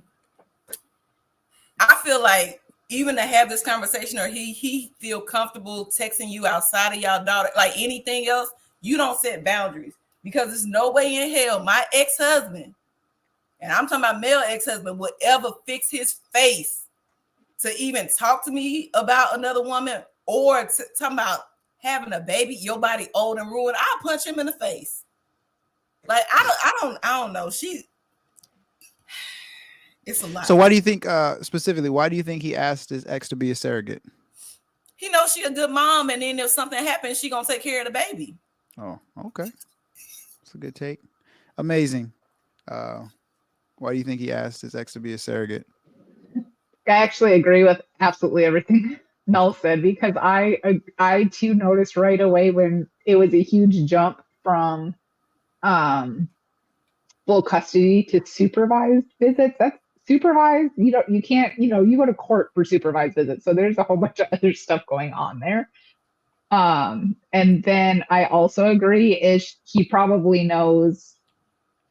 I feel like even to have this conversation or he feel comfortable texting you outside of y'all daughter, like anything else, you don't set boundaries because there's no way in hell my ex-husband, and I'm talking about male ex-husband, would ever fix his face to even talk to me about another woman or talking about having a baby, your body old and ruined. I'll punch him in the face. Like I don't know. It's a lot. So why do you think specifically, why do you think he asked his ex to be a surrogate? He knows she a good mom, and then if something happens, she gonna take care of the baby. Oh, okay. That's a good take. Amazing. Why do you think he asked his ex to be a surrogate? I actually agree with absolutely everything Mel said because I too noticed right away when it was a huge jump from full custody to supervised visits. That's supervised. You can't, you go to court for supervised visits. So there's a whole bunch of other stuff going on there. And then I also agree is he probably knows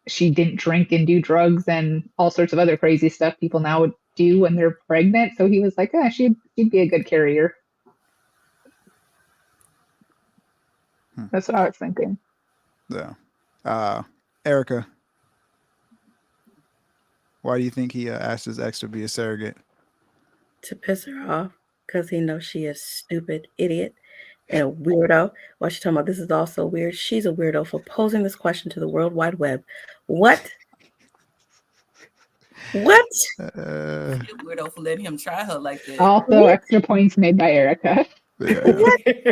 she didn't drink and do drugs and all sorts of other crazy stuff people now would do when they're pregnant. So he was like, she'd be a good carrier. That's what I was thinking. Yeah. Erica, why do you think he asked his ex to be a surrogate? To piss her off because he knows she is stupid idiot and a weirdo. What she talking about? This is also weird. She's a weirdo for posing this question to the World Wide Web. What? Weirdo for letting him try her like that. Also, extra points made by Erica.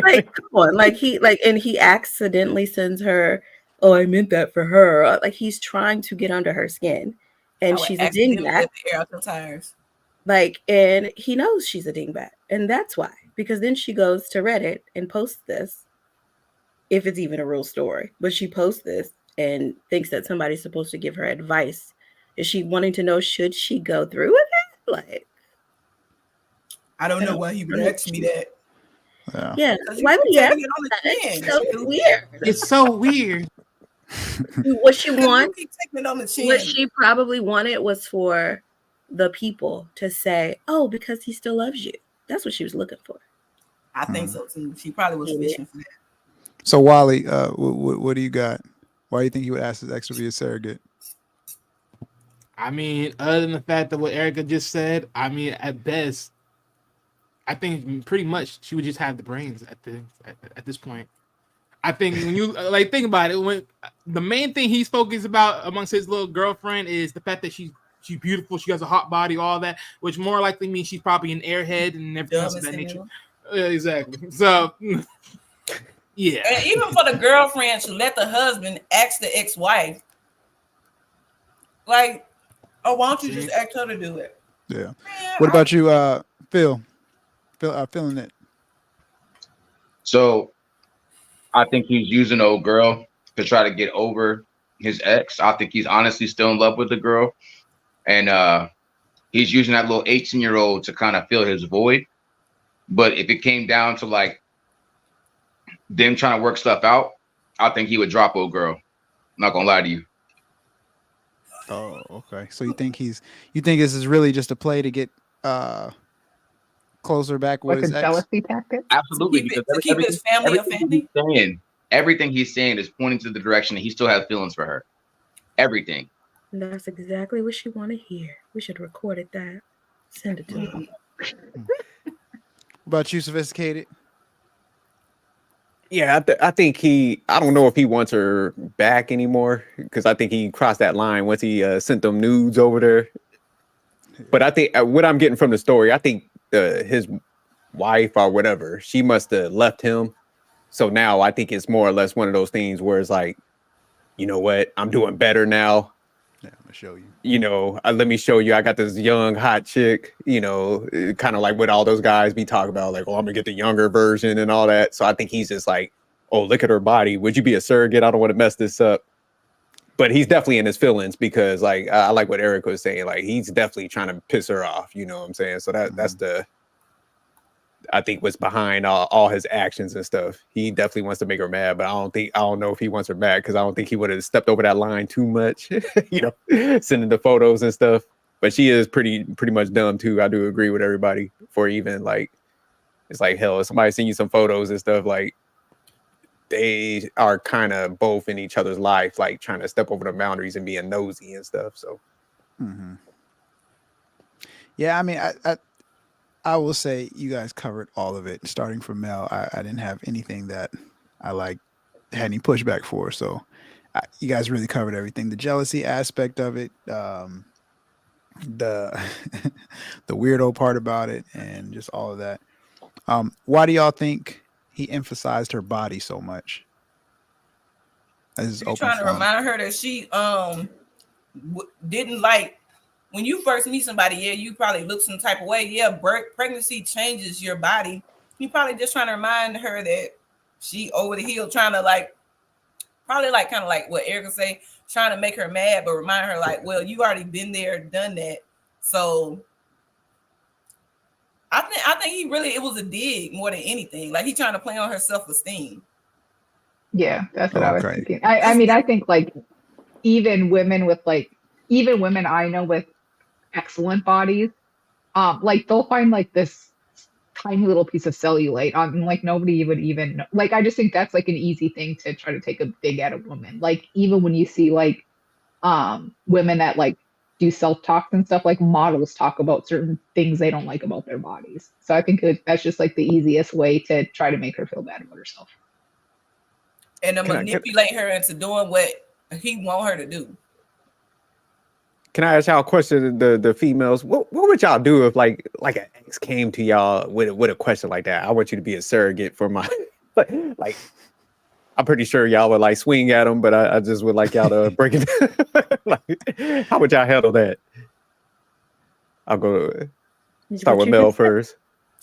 Like, come on, like and he accidentally sends her. Oh, I meant that for her. Like he's trying to get under her skin, and she's a dingbat. Air out the tires. Like, and he knows she's a dingbat, and that's why. Because then she goes to Reddit and posts this, if it's even a real story. But she posts this and thinks that somebody's supposed to give her advice. Is she wanting to know should she go through with it? Like, I don't know why he would ask me that. Yeah. Why would he ask me that? It's so weird. It's so weird. What she wants, what what she probably wanted was for the people to say, "Oh, because he still loves you." That's what she was looking for. I think so too. She probably was fishing for that. So Wally, what do you got? Why do you think he would ask his ex to be a surrogate? I mean, other than the fact that what Erica just said, I mean, at best, I think pretty much she would just have the brains at this point. I think when you like think about it, when the main thing he's focused about amongst his little girlfriend is the fact that she's beautiful, she has a hot body, all that, which more likely means she's probably an airhead and everything else of that nature. Exactly. So, yeah. And even for the girlfriend to let the husband ask the ex-wife, like, oh, why don't you just ask her to do it? Yeah. Man, What about you, Phil? Feeling it. So I think he's using the old girl to try to get over his ex. I think he's honestly still in love with the girl. And he's using that little 18-year-old to kind of fill his void. But if it came down to like them trying to work stuff out, I think he would drop old girl. I'm not gonna lie to you. Oh, okay. So you think this is really just a play to get closer back with Like his a ex? jealousy tactic? Absolutely, to keep his family a family. Everything he's saying is pointing to the direction that he still has feelings for her. Everything. And that's exactly what she want to hear. We should have recorded that. Send it to him. What about you, Sophisticated? Yeah, I think I don't know if he wants her back anymore because I think he crossed that line once he sent them nudes over there. But I think what I'm getting from the story, I think his wife or whatever, she must have left him. So now I think it's more or less one of those things where it's like, you know what, I'm doing better now. Yeah, I'm gonna show you. You know, let me show you. I got this young hot chick. You know, kind of like what all those guys be talking about, like, oh, I'm gonna get the younger version and all that. So I think he's just like, oh, look at her body. Would you be a surrogate? I don't want to mess this up. But he's definitely in his feelings because, like, I like what Eric was saying. Like, he's definitely trying to piss her off. You know what I'm saying? So that's I think what's behind all his actions and stuff. He definitely wants to make her mad, but I don't know if he wants her mad because I don't think he would have stepped over that line too much. You know, sending the photos and stuff. But she is pretty much dumb too. I do agree with everybody. For even like, it's like hell. If somebody send you some photos and stuff, like they are kind of both in each other's life, like trying to step over the boundaries and being nosy and stuff. So, yeah, I mean, I will say you guys covered all of it, starting from Mel. I didn't have anything that I had any pushback for. So you guys really covered everything. The jealousy aspect of it, the the weirdo part about it, and just all of that. Why do y'all think he emphasized her body so much? You're trying to remind her that she didn't like. When you first meet somebody, yeah, you probably look some type of way. Yeah, pregnancy changes your body. You probably just trying to remind her that she over the hill, trying to like, probably like kind of like what Erica say, trying to make her mad, but remind her like, well, you already been there, done that. So I think it was a dig more than anything. Like he trying to play on her self-esteem. Yeah, that's what I was thinking. I mean, I think like even women I know with excellent bodies, like they'll find like this tiny little piece of cellulite on, like nobody would even know. Like I just think that's like an easy thing to try to take a dig at a woman. Like even when you see like women that like do self-talk and stuff, like models talk about certain things they don't like about their bodies. So I think that's just like the easiest way to try to make her feel bad about herself. And to manipulate her into doing what he want her to do. Can I ask y'all a question? The females, what would y'all do if like an ex came to y'all with a question like that? I want you to be a surrogate for my like. I'm pretty sure y'all would like swing at them, but I just would like y'all to break it. Like, how would y'all handle that? I'll go start with Mel first.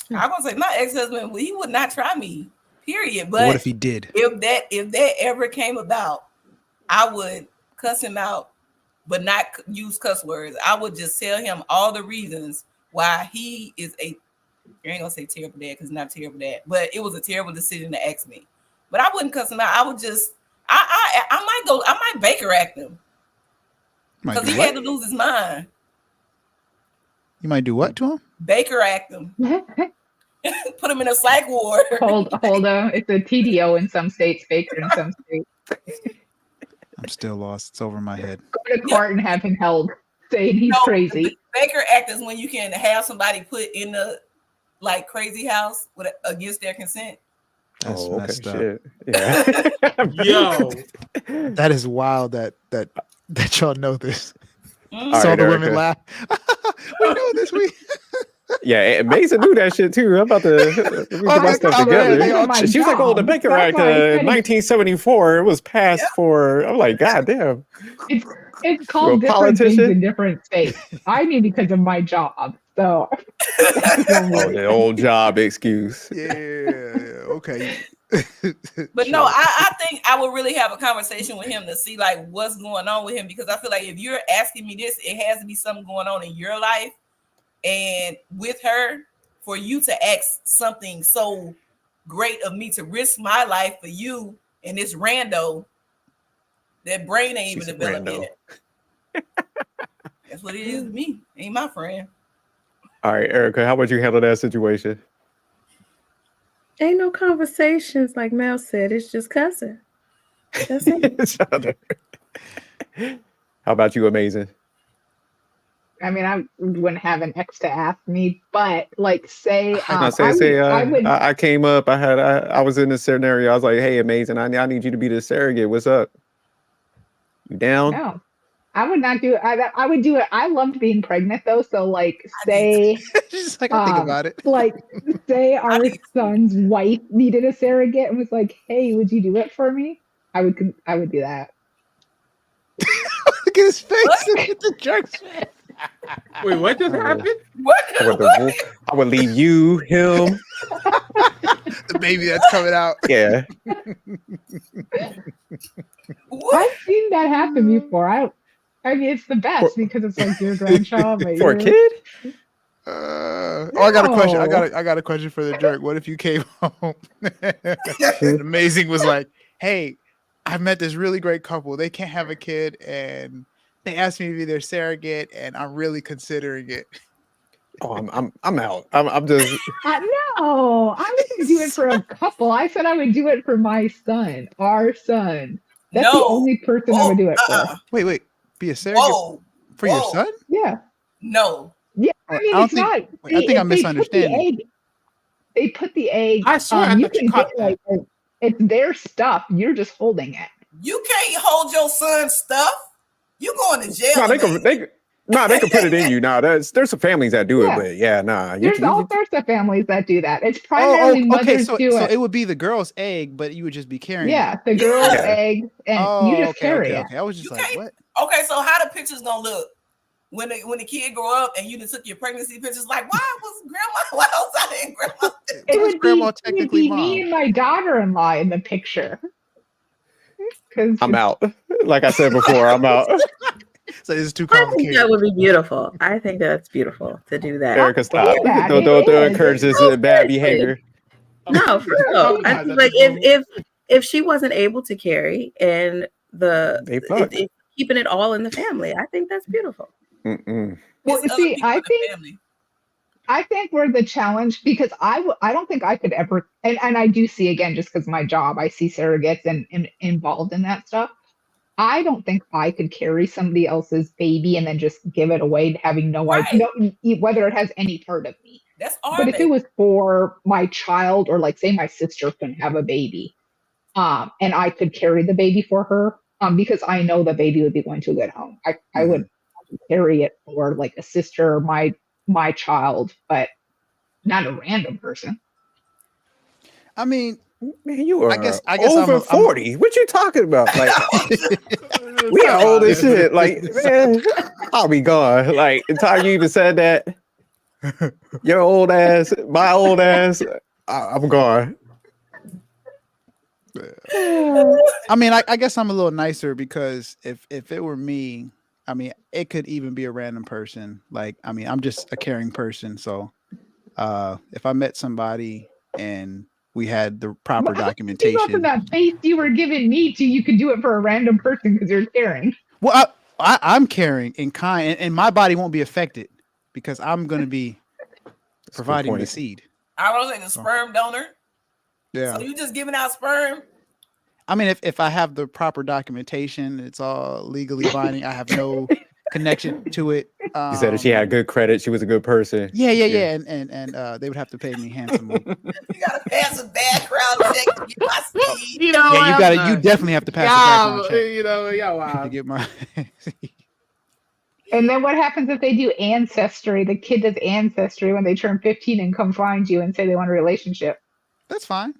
I'm gonna say my ex-husband, he would not try me. Period. But what if he did? If that ever came about, I would cuss him out, but not use cuss words. I would just tell him all the reasons why he is I ain't gonna say terrible dad because not terrible dad, but it was a terrible decision to ask me. But I wouldn't cuss him out. I would just I might Baker act him because he had to lose his mind. You might do what to him? Baker act him. Put him in a psych ward. Hold on. It's a TDO in some states, Baker in some states. I'm still lost. It's over my head. Go to court and have him held, saying he's crazy. Baker act is when you can have somebody put in the like crazy house against their consent. That's messed up. Shit. Yeah. Yo, that is wild that y'all know this. Mm. Saw right, the Erica. women laugh. We know this. Yeah, Mason knew that shit too. I'm about to put my stuff together. She was like, "Oh, the Baker Act, 1974. It was passed for." I'm like, "God damn." It's called different things in different states. I knew because of my job. So, the old job excuse. Yeah. Okay. But no, I think I would really have a conversation with him to see like what's going on with him, because I feel like if you're asking me this, it has to be something going on in your life and with her for you to ask something so great of me to risk my life for you and this rando. That brain ain't even developed yet. That's what it is to me. Ain't my friend. All right, Erica, how would you handle that situation? Ain't no conversations like Mel said. It's just cussing. That's it. How about you, Amazing? I mean, I wouldn't have an ex to ask me, but like, say, I came up. I was in this scenario. I was like, "Hey, Amazing, I need you to be the surrogate. What's up? You down?" No, I would not do it. I would do it. I loved being pregnant though. So like, say, just like I think about it. Like, say our son's wife needed a surrogate and was like, "Hey, would you do it for me?" I would do that. Look at his face. Look at the jerk's face. Wait, what just happened? I would leave you, him, the baby that's coming out. Yeah. I've seen that happen before. I mean, it's the best because it's like your grandchild, but for a kid. I got a question. I got a question for the jerk. What if you came home and Amazing was like, "Hey, I met this really great couple. They can't have a kid, and they asked me to be their surrogate, and I'm really considering it." Oh, I'm out. I'm just. No, I wouldn't do it for a couple. I said I would do it for my son, our son. That's the only person I would do it for. Wait, be a surrogate for your son? Yeah. No. Yeah, I mean, it's not. I think I'm misunderstanding. They put the egg. I swear, you can get like it's their stuff. You're just holding it. You can't hold your son's stuff. You going to jail? No, they can put it in you. Nah, there's some families that do it, but yeah, nah. There's all sorts of families that do that. It's primarily mothers do it. So it would be the girl's egg, but you would just be carrying it. The girl's egg, and you just carry it. Okay. I was just like, what? Okay, so how the pictures gonna look when the kid grow up and you just took your pregnancy pictures? Like, why was I in grandma? It would be me and my daughter-in-law in the picture. I'm out. Like I said before, I'm out. So it's too complicated. I think that would be beautiful. I think that's beautiful to do that. Erica, stop. Don't encourage this bad behavior. No, for real. I think like if she wasn't able to carry and it's keeping it all in the family, I think that's beautiful. Well, see, I think we're the challenge because I don't think I could ever, and I do see again, just because my job, I see surrogates and involved in that stuff. I don't think I could carry somebody else's baby and then just give it away, having no idea whether it has any part of me. That's But if it was for my child, or like say my sister can have a baby, and I could carry the baby for her, because I know the baby would be going to a good home. I would carry it for like a sister or my child, but not a random person. I mean, Man, you are I guess over I'm 40. What you talking about? Like, we are old as shit. Like, man, I'll be gone. Like, the time you even said that, your old ass, my old ass, I'm gone. I mean, I guess I'm a little nicer because if it were me, I mean, it could even be a random person. Like, I mean, I'm just a caring person. So if I met somebody and we had the proper Well, documentation. That face you were giving me to, you could do it for a random person because you're caring. Well, I'm caring in kind, and my body won't be affected because I'm going to be providing the seed. I was like a sperm donor. Yeah. So you just giving out sperm? I mean, if I have the proper documentation, it's all legally binding. I have no connection to it. You said if she had good credit, she was a good person. Yeah, and they would have to pay me handsomely. You gotta pass a background check to get my seed. You know, you definitely have to pass a background check. You know, wow. To get my And then what happens if they do ancestry? The kid does ancestry when they turn 15 and come find you and say they want a relationship. That's fine.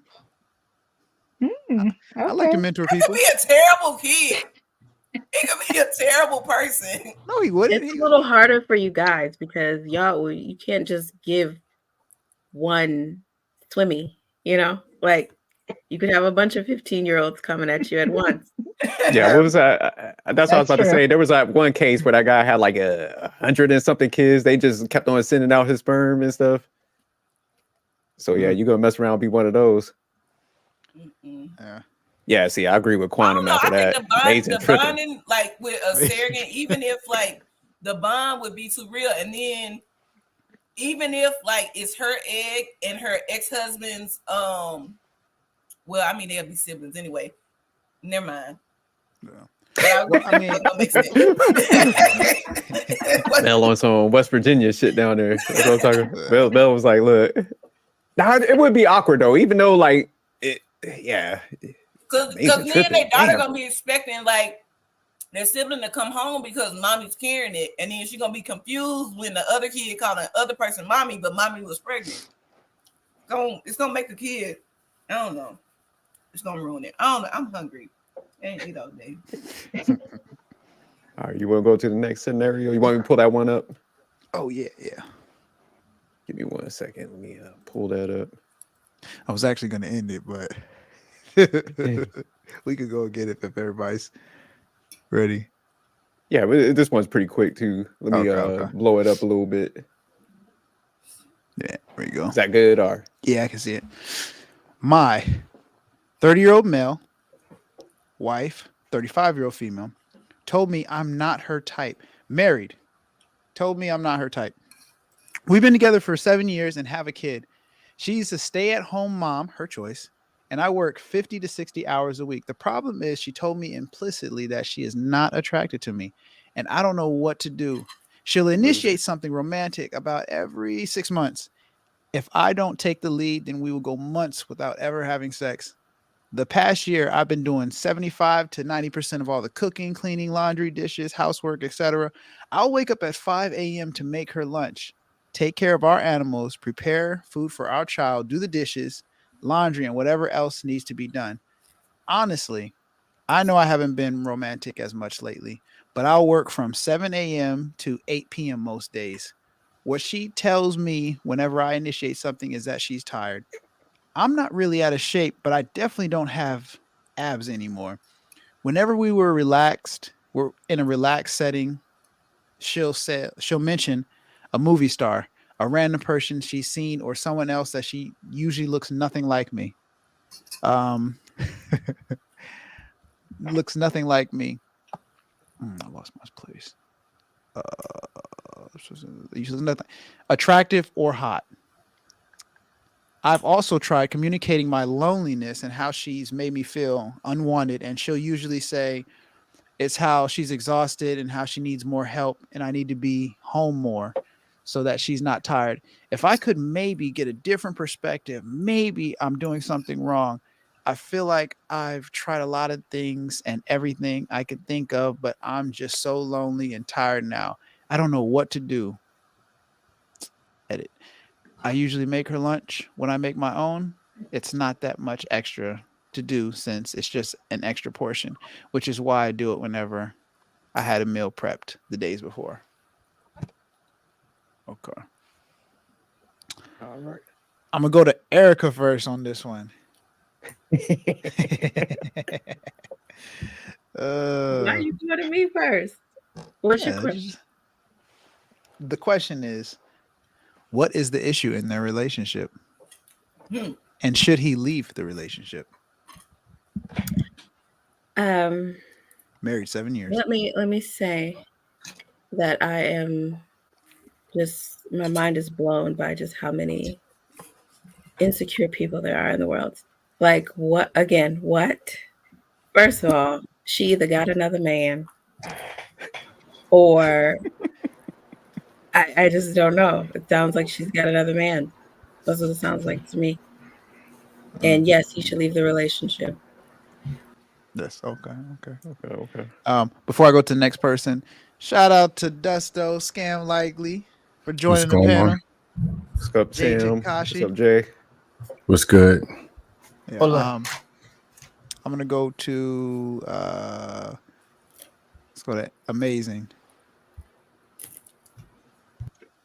Okay. I like to mentor He people. could be a terrible kid. He could be a terrible person. No, he wouldn't. It's a little harder for you guys because you can't just give one swimmy, like you could have a bunch of 15-year-olds coming at you at once. Yeah, what was that? That's what I was about to say. There was like one case where that guy had like 100 and something kids. They just kept on sending out his sperm and stuff. So yeah, you're gonna mess around and be one of those. Yeah, see, I agree with Quantum after that. The bonding, like with a surrogate, even if like the bond would be too real, and then even if like it's her egg and her ex-husband's, well, I mean they'll be siblings anyway. Never mind. Yeah. I mean, that makes sense. Bell on some West Virginia shit down there. That's what I'm talking about. Bell was like, look, now it would be awkward though, even though like it, yeah. Because then their daughter gonna be expecting like their sibling to come home because mommy's carrying it, and then she's gonna be confused when the other kid called the other person mommy, but mommy was pregnant. It's gonna make the kid, I don't know. It's gonna ruin it. I don't know. I'm hungry. I ain't eat all day. All right, you want to go to the next scenario? You want me to pull that one up? Oh yeah. Give me 1 second. Let me pull that up. I was actually gonna end it, but we could go get it if everybody's ready. Yeah, but this one's pretty quick too. Let me blow it up a little bit. Yeah, there you go. Is that good or? Yeah, I can see it. My 30-year-old male wife, 35-year-old female, told me I'm not her type. Married, told me I'm not her type. We've been together for 7 years and have a kid. She's a stay-at-home mom, her choice, and I work 50 to 60 hours a week. The problem is she told me implicitly that she is not attracted to me, and I don't know what to do. She'll initiate something romantic about every 6 months. If I don't take the lead, then we will go months without ever having sex. The past year, I've been doing 75 to 90% of all the cooking, cleaning, laundry, dishes, housework, etc. I'll wake up at 5 a.m. to make her lunch, take care of our animals, prepare food for our child, do the dishes, laundry, and whatever else needs to be done. Honestly, I know I haven't been romantic as much lately, but I'll work from 7 a.m. to 8 p.m. most days. What she tells me whenever I initiate something is that she's tired. I'm not really out of shape, but I definitely don't have abs anymore. Whenever we're in a relaxed setting, she'll mention a movie star, a random person she's seen, or someone else that she usually looks nothing like me. Looks nothing like me. I lost my place. Nothing. Attractive or hot. I've also tried communicating my loneliness and how she's made me feel unwanted, and she'll usually say it's how she's exhausted and how she needs more help, and I need to be home more so that she's not tired. If I could maybe get a different perspective, maybe I'm doing something wrong. I feel like I've tried a lot of things and everything I could think of, but I'm just so lonely and tired now. I don't know what to do. Edit. I usually make her lunch. When I make my own, it's not that much extra to do since it's just an extra portion, which is why I do it whenever I had a meal prepped the days before. Okay. All right. I'm going to go to Erica first on this one. Why you go to me first? What's your question? The question is, what is the issue in their relationship? And should he leave the relationship? Married 7 years. Let me say that I am just, my mind is blown by just how many insecure people there are in the world. Like, what again? What? First of all, she either got another man or I just don't know. It sounds like she's got another man. That's what it sounds like to me. And yes, he should leave the relationship. Yes. Okay. Okay. Before I go to the next person, shout out to Dusto Scam Likely for joining the panel. What's up, Jay Tim? Takashi. What's up, Jay? What's good? Yeah, I'm gonna go to let's go to Amazing.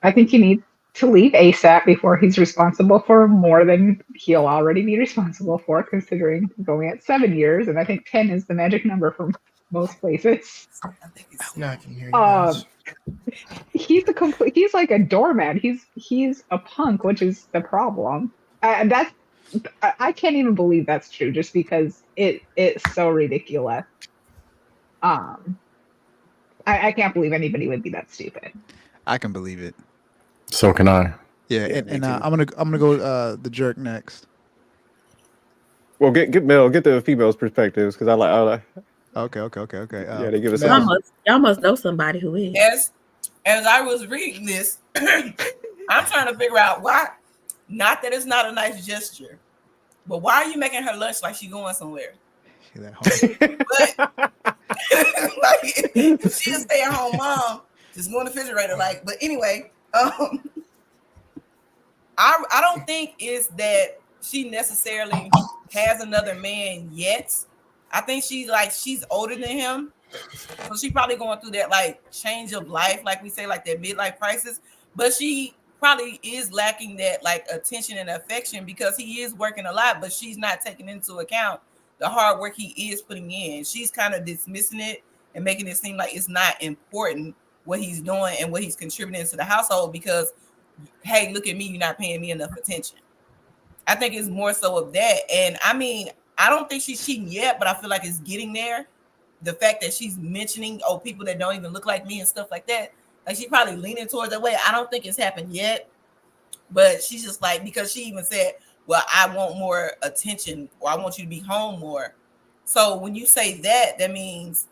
I think you need to leave ASAP before he's responsible for more than he'll already be responsible for, considering going at 7 years, and I think 10 is the magic number for most places. No, I can hear you guys. He's like a doormat. He's a punk, which is the problem. And I can't even believe that's true, just because it's so ridiculous. I can't believe anybody would be that stupid. I can believe it. So can I. Yeah, and I'm gonna go the jerk next. Well, get Mel, get the females' perspectives, because I like. Okay. Yeah, they give us. Y'all must know somebody who is. As I was reading this, I'm trying to figure out why. Not that it's not a nice gesture, but why are you making her lunch like she's going somewhere? She's at home. But like, if she's a stay-at-home mom, just go in the refrigerator. But anyway, I don't think it's that she necessarily has another man yet. I think she's older than him, so she probably going through that change of life, like we say, that midlife crisis. But she probably is lacking that attention and affection because he is working a lot, but she's not taking into account the hard work he is putting in. She's kind of dismissing it and making it seem like it's not important what he's doing and what he's contributing to the household because, hey, look at me, you're not paying me enough attention. I think it's more so of that. And I mean, I don't think she's cheating yet, but I feel like it's getting there. The fact that she's mentioning, people that don't even look like me and stuff like that, she's probably leaning towards that way. I don't think it's happened yet, but she's just because she even said, well, I want more attention, or I want you to be home more. So when you say that, that means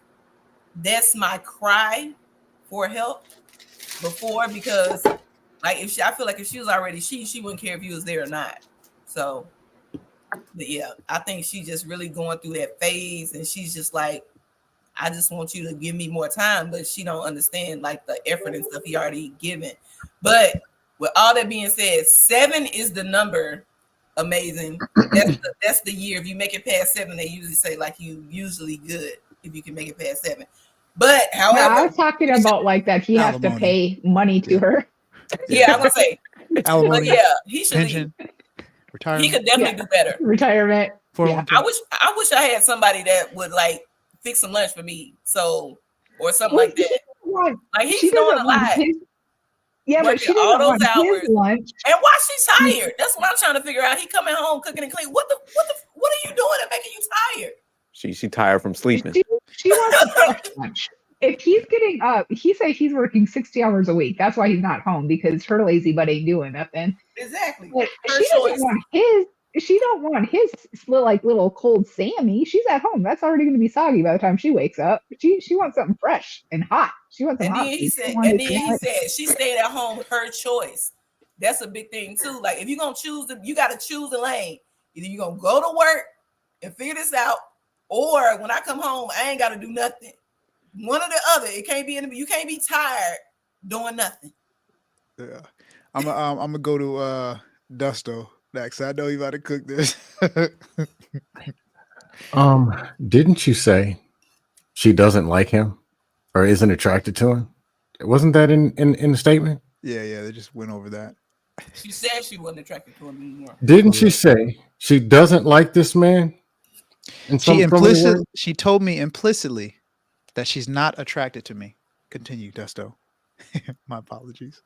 that's my cry for help before, because I feel like if she was already she wouldn't care if you was there or not. So but yeah, I think she's just really going through that phase, and she's just I just want you to give me more time, but she don't understand the effort and stuff he already given. But with all that being said, 7 is the number. Amazing. That's the year. If you make it past 7, they usually say you usually good if you can make it past 7. But however, I was talking about that he has to pay money to her. Yeah, I'm gonna say alimony. But yeah, he should pension, retirement. He could definitely do better. Retirement. Yeah. I wish I had somebody that would fix some lunch for me, or something like that. He's doing a lot. But she doesn't want his lunch. And why she's tired? That's what I'm trying to figure out. He coming home cooking and clean. What are you doing that making you tired? She tired from sleeping. She wants lunch. If he's getting up, he says he's working 60 hours a week. That's why he's not home, because her lazy butt ain't doing nothing. Exactly. But she doesn't want his. She don't want his little cold Sammy. She's at home. That's already going to be soggy by the time she wakes up. She wants something fresh and hot. She wants something hot. He said she stayed at home. Her choice. That's a big thing too. If you're gonna choose, you got to choose a lane. Either you're gonna go to work and figure this out, or when I come home, I ain't got to do nothing. One or the other. It can't be you can't be tired doing nothing. Yeah. I'm gonna go to Dusto next. I know you about to cook this. Didn't you say she doesn't like him or isn't attracted to him? Wasn't that in the statement? Yeah, they just went over that. She said she wasn't attracted to him anymore. Didn't she say she doesn't like this man? She told me implicitly that she's not attracted to me. Continue, Dusto. My apologies.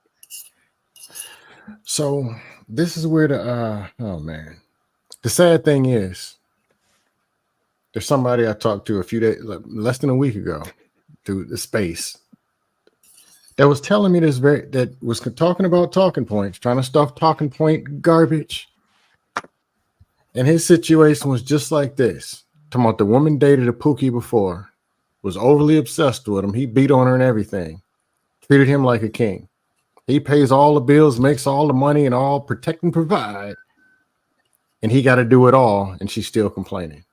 So this is where oh man. The sad thing is there's somebody I talked to a few days, less than a week ago, through the space that was telling me that was talking about talking points, trying to stuff talking point garbage. And his situation was just like this. Talking about the woman dated a Pookie before, was overly obsessed with him. He beat on her and everything, treated him like a king. He pays all the bills, makes all the money, and all protect and provide. And he got to do it all, and she's still complaining.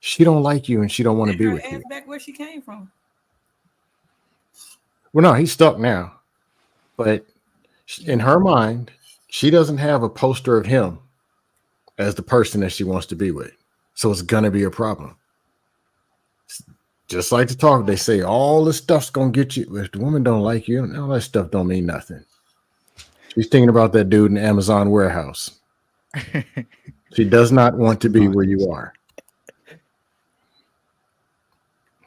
She don't like you, and she don't want to be with you. Back where she came from. Well, no, he's stuck now. But in her mind, she doesn't have a poster of him as the person that she wants to be with. So it's going to be a problem. Just like the talk, they say all this stuff's going to get you. If the woman don't like you, all that stuff don't mean nothing. She's thinking about that dude in the Amazon warehouse. She does not want to be where you are.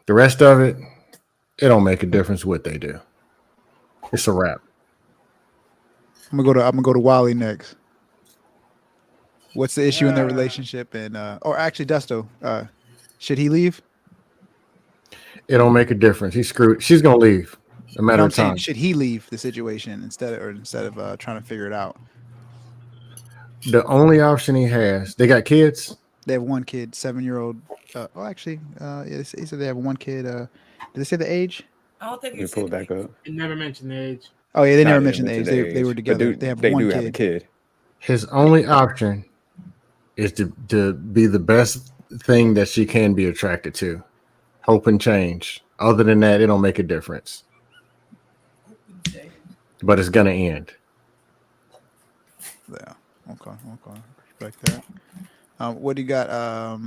The rest of it, it don't make a difference what they do. It's a wrap. I'm gonna go to Wally next. What's the issue in their relationship? And or actually, Dusto, should he leave? It don't make a difference. He's screwed. She's gonna leave. A matter of time. Should he leave the situation instead of trying to figure it out? The only option he has. They got kids. They have one kid, 7-year-old. He said they have one kid. Did they say the age? I don't think You pull it back up. It never mentioned the age. Oh yeah, they Nah, never they mentioned the age. mentioned They were together. They one do kid. have a kid. His only option is to be the best thing that she can be attracted to. Hope and change. Other than that, it don't make a difference. But it's gonna end. Yeah. Okay. Respect that. What do you got,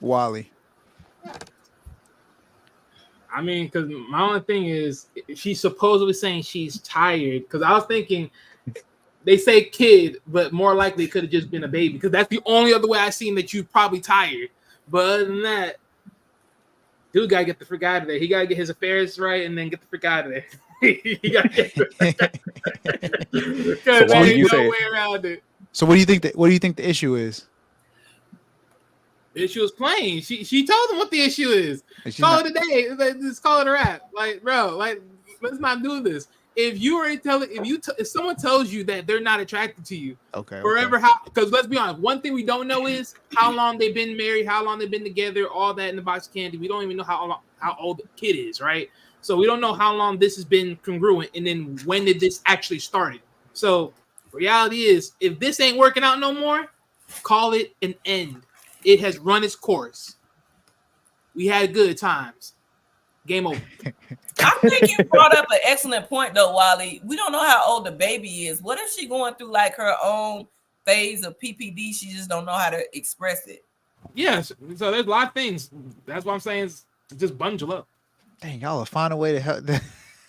Wally? I mean, because my only thing is she's supposedly saying she's tired. Because I was thinking they say kid, but more likely it could have just been a baby. Because that's the only other way I seen that you're probably tired. But other than that, dude gotta get the frick out of there. He gotta get his affairs right and then get the frick out of there. He gotta get the frick out of there. Because there ain't no way around it. So what do you think the issue is? The issue is plain. She told him what the issue is. Call it a day. Just call it a wrap. Like, bro, like, let's not do this. If someone tells you that they're not attracted to you, because let's be honest, one thing we don't know is how long they've been married, how long they've been together, all that in the box of candy. We don't even know how old the kid is, right? So we don't know how long this has been congruent, and then when did this actually started. So reality is, if this ain't working out no more, call it an end. It has run its course. We had good times. Game over. I think you brought up an excellent point, though, Wally. We don't know how old the baby is. What if she's going through like her own phase of PPD? She just don't know how to express it. Yes. So there's a lot of things. That's what I'm saying. Is just bundle up. Dang, y'all will find a way to help.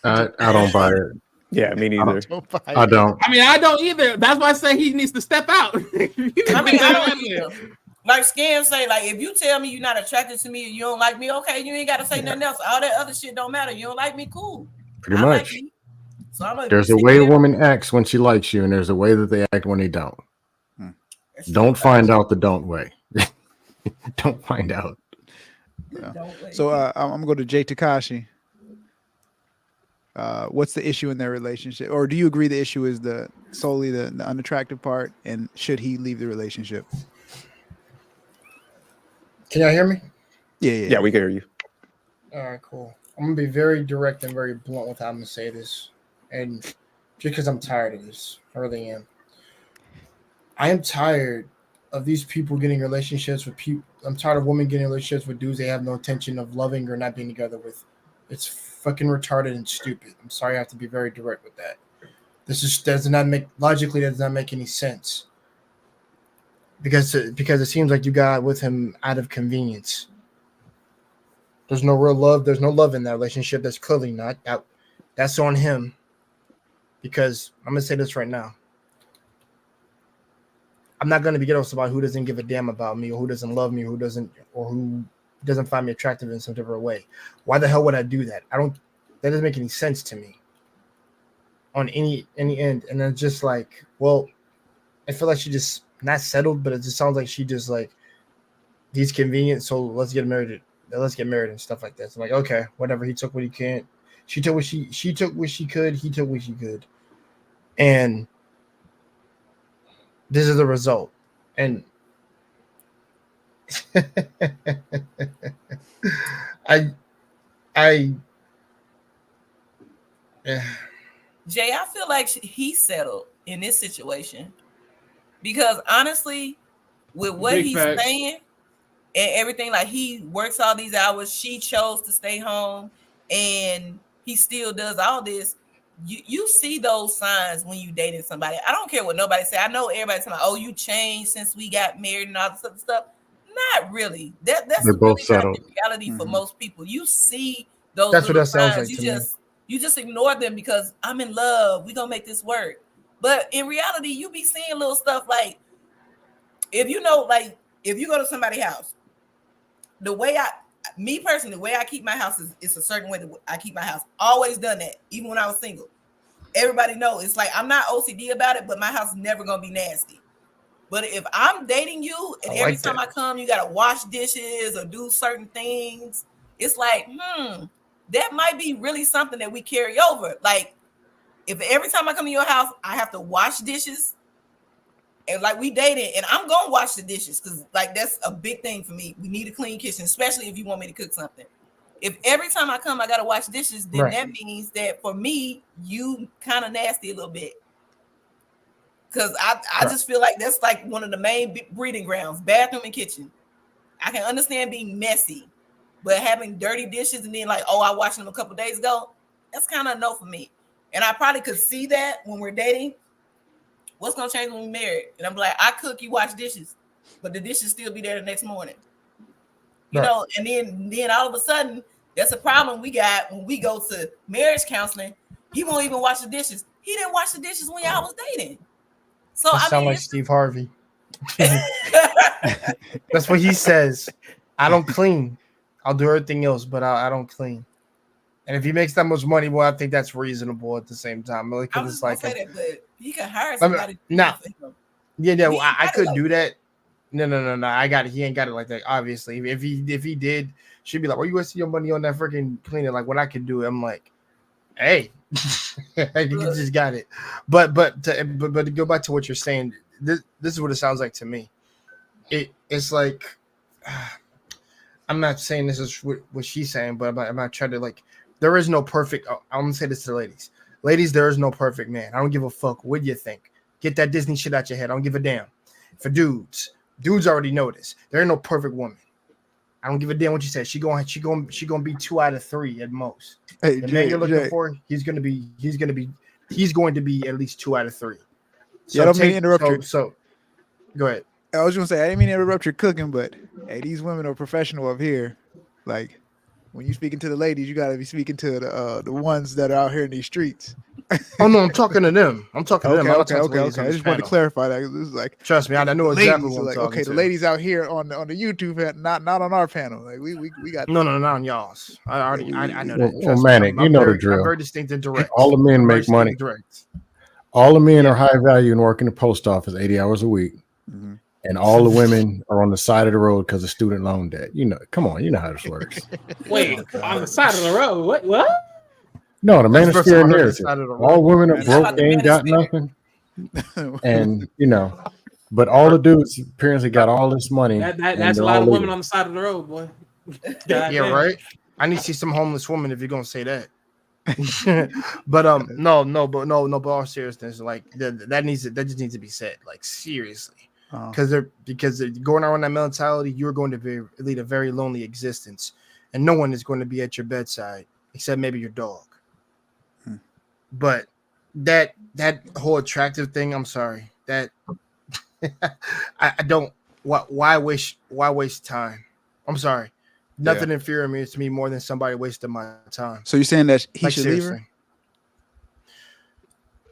I don't buy it. Yeah, me neither. I don't. I mean, I don't either. That's why I say he needs to step out. I mean, I don't either. Like Scam say, like, if you tell me you're not attracted to me and you don't like me, okay, you ain't got to say nothing else. All that other shit don't matter. You don't like me, cool. Pretty much. Like so I'm like, there's a way a woman acts when she likes you, and there's a way that they act when they don't. Don't find out the don't way. Don't find out. Yeah. So I'm gonna go to Jay Takashi. What's the issue in their relationship, or do you agree the issue is solely the unattractive part, and should he leave the relationship? Can y'all hear me? Yeah, we can hear you. All right, cool. I'm gonna be very direct and very blunt with how I'm gonna say this, and just because I'm tired of this, I really am. I am tired of these people getting relationships with people. I'm tired of women getting relationships with dudes they have no intention of loving or not being together with. It's fucking retarded and stupid. I'm sorry, I have to be very direct with that. This is does not make logically that does not make any sense. Because it seems like you got with him out of convenience. There's no real love. There's no love in that relationship. That's clearly not. That's on him. Because I'm gonna say this right now. I'm not gonna be getting with somebody who doesn't give a damn about me, or who doesn't love me, or who doesn't find me attractive in some different way. Why the hell would I do that? That doesn't make any sense to me. On any end. And then just like, well, I feel like she just not settled, but it just sounds like she just like he's convenient, so let's get married and stuff like that. So like, okay, whatever. He took what he can. She took what she took what she could. He took what she could, and this is the result. And Jay, I feel like he settled in this situation because honestly, with what Big he's facts. saying and everything, like he works all these hours, she chose to stay home, and he still does all this. You see those signs when you dating somebody. I don't care what nobody say. I know everybody's saying, "Oh, you changed since we got married and all this other stuff." Not really. That's They're both really not settled. the reality for most people. You see those. That's what little that sounds signs. like to me. You just ignore them because I'm in love. We're gonna make this work. But in reality, you be seeing little stuff like if you go to somebody's house, the way I keep my house is a certain way that I keep my house. Always done that, even when I was single. Everybody knows it's like I'm not OCD about it, but my house is never gonna be nasty. But if I'm dating you and every time I come, you gotta wash dishes or do certain things, it's like, that might be really something that we carry over. Like, if every time I come to your house, I have to wash dishes, and like we dated, and I'm gonna wash the dishes because like that's a big thing for me. We need a clean kitchen, especially if you want me to cook something. If every time I come, I gotta wash dishes, then that means that for me, you kind of nasty a little bit. Because I just feel like that's like one of the main breeding grounds, bathroom and kitchen. I can understand being messy, but having dirty dishes and then like, oh, I washed them a couple days ago, that's kind of a no for me. And I probably could see that when we're dating. What's gonna change when we're married? And I'm like, I cook, you wash dishes, but the dishes still be there the next morning. You know, and then all of a sudden, that's a problem we got when we go to marriage counseling. He won't even wash the dishes. He didn't wash the dishes when y'all was dating. So I sound like Steve Harvey. That's what he says. I don't clean. I'll do everything else, but I don't clean. And if he makes that much money, well, I think that's reasonable at the same time. Like, I was it's gonna like say that, but he can hire somebody. I could do that. No. I got it. He ain't got it like that. Obviously, if he did, she'd be like, "Where you wasting your money on that freaking cleaning?" Like, what I could do, I'm like, "Hey, you just got it." But to go back to what you're saying, this is what it sounds like to me. It's like I'm not saying this is what she's saying, but I'm not trying to like. There is no perfect. I'm gonna say this to the ladies. Ladies, there is no perfect man. I don't give a fuck what you think. Get that Disney shit out your head. I don't give a damn. For dudes already know this. There ain't no perfect woman. I don't give a damn what you say. She going to be 2 out of 3 at most. Hey, the man you're looking for, he's going to be at least 2 out of 3. So I don't mean to interrupt you. So go ahead. I was gonna say I didn't mean to interrupt your cooking, but hey, these women are professional up here. Like when you speaking to the ladies, you gotta be speaking to the ones that are out here in these streets. Oh no, I'm talking to them. I'm talking to them. Okay. I just wanted to clarify that. This is like, trust me, I know exactly what I'm talking okay, to. the ladies out here on the YouTube, not on our panel. Like we got no, not on y'all's. I know that. Well, Manic, you know the drill. I'm very distinct and direct. All the men make money. All the men are high value and work in the post office 80 hours a week. Mm-hmm. And all the women are on the side of the road because of student loan debt. You know, come on, you know how this works. Wait, on the side of the road? What? No, the manosphere narrative. All women are broke, they ain't got nothing. And, you know, but all the dudes apparently got all this money. That's a lot of women on the side of the road, boy. Yeah, right? I need to see some homeless woman if you're going to say that. But no, but all seriousness, like that just needs to be said, like seriously. because going around that mentality, you're going to lead a very lonely existence, and no one is going to be at your bedside except maybe your dog. But that whole attractive thing, I'm sorry, that I don't. Why waste time? I'm sorry. Nothing infuriates me more than somebody wasting my time. So you're saying that he Like, should leave her?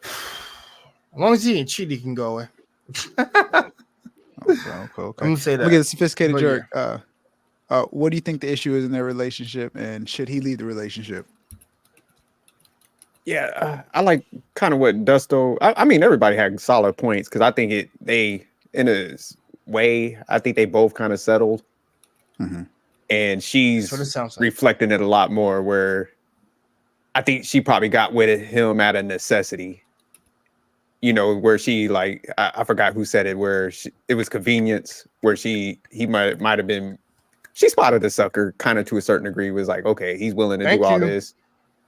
As long as he ain't cheat, he can go away. Okay. I'm gonna say that. Look at the sophisticated But jerk. What do you think the issue is in their relationship, and should he leave the relationship? Yeah, I like kind of what Dusto. I mean, everybody had solid points because I think they in a way, I think they both kind of settled, and she's That's what it sounds like. reflecting it a lot more. Where I think she probably got with him out of necessity. You know, where she like I forgot who said it. Where it was convenience. Where he might have been. She spotted the sucker kind of to a certain degree. Was like, okay, he's willing to do all this.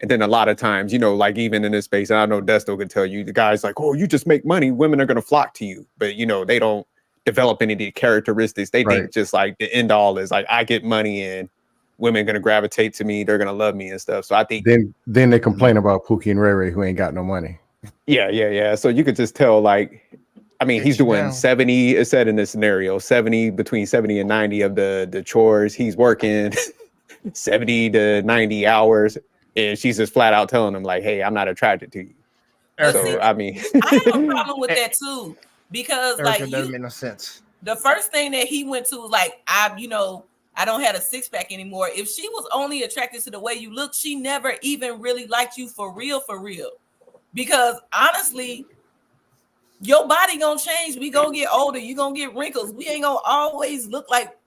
And then a lot of times, you know, like even in this space, and I know Desto could tell you, the guy's like, oh, you just make money. Women are going to flock to you. But, you know, they don't develop any of the characteristics. They think just like the end all is like, I get money and women are going to gravitate to me. They're going to love me and stuff. So I think. Then they complain about Pookie and Ray Ray who ain't got no money. Yeah. So you could just tell, like, I mean, he's doing 70, it said in this scenario, between 70 and 90 of the chores. He's working 70 to 90 hours. And she's just flat out telling him, like, hey, I'm not attracted to you. So, I mean. I have a problem with that, too. Because, Erica, like, doesn't make no sense. The first thing that he went to, like, I don't have a six-pack anymore. If she was only attracted to the way you look, she never even really liked you for real. Because, honestly, your body gonna change. We gonna get older. You gonna get wrinkles. We ain't gonna always look like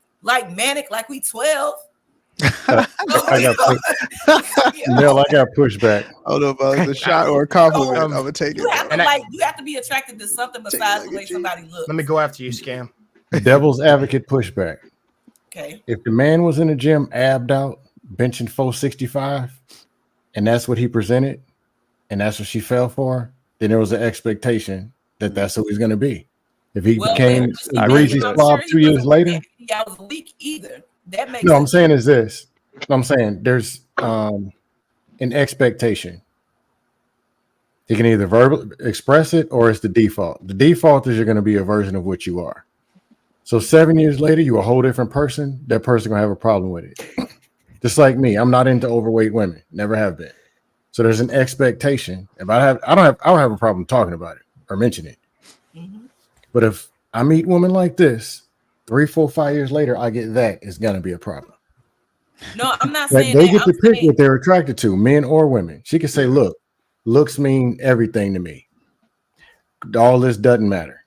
manic, like we 12. I got pushback. Hold up, it's a shot or a compliment. I'm gonna take it. You have to be attracted to something besides the way somebody looks. Let me go after you, Scam. Devil's advocate pushback. Okay. If the man was in the gym, abbed out, benching 465, and that's what he presented, and that's what she fell for, then there was an expectation that that's who he's going to be. If he became a greasy slob 2 years later, I was weak either. That makes no, I'm saying is this. I'm saying there's an expectation. You can either verbally express it or it's the default. The default is you're going to be a version of what you are. So 7 years later, you're a whole different person. That person gonna have a problem with it. Just like me, I'm not into overweight women. Never have been. So there's an expectation. If I don't have a problem talking about it or mentioning it. But if I meet women like this, 3, 4, 5 years later, I get that, it's gonna be a problem. No, I'm not Like saying they that. get to pick what they're attracted to, men or women. She could say, look, looks mean everything to me. All this doesn't matter.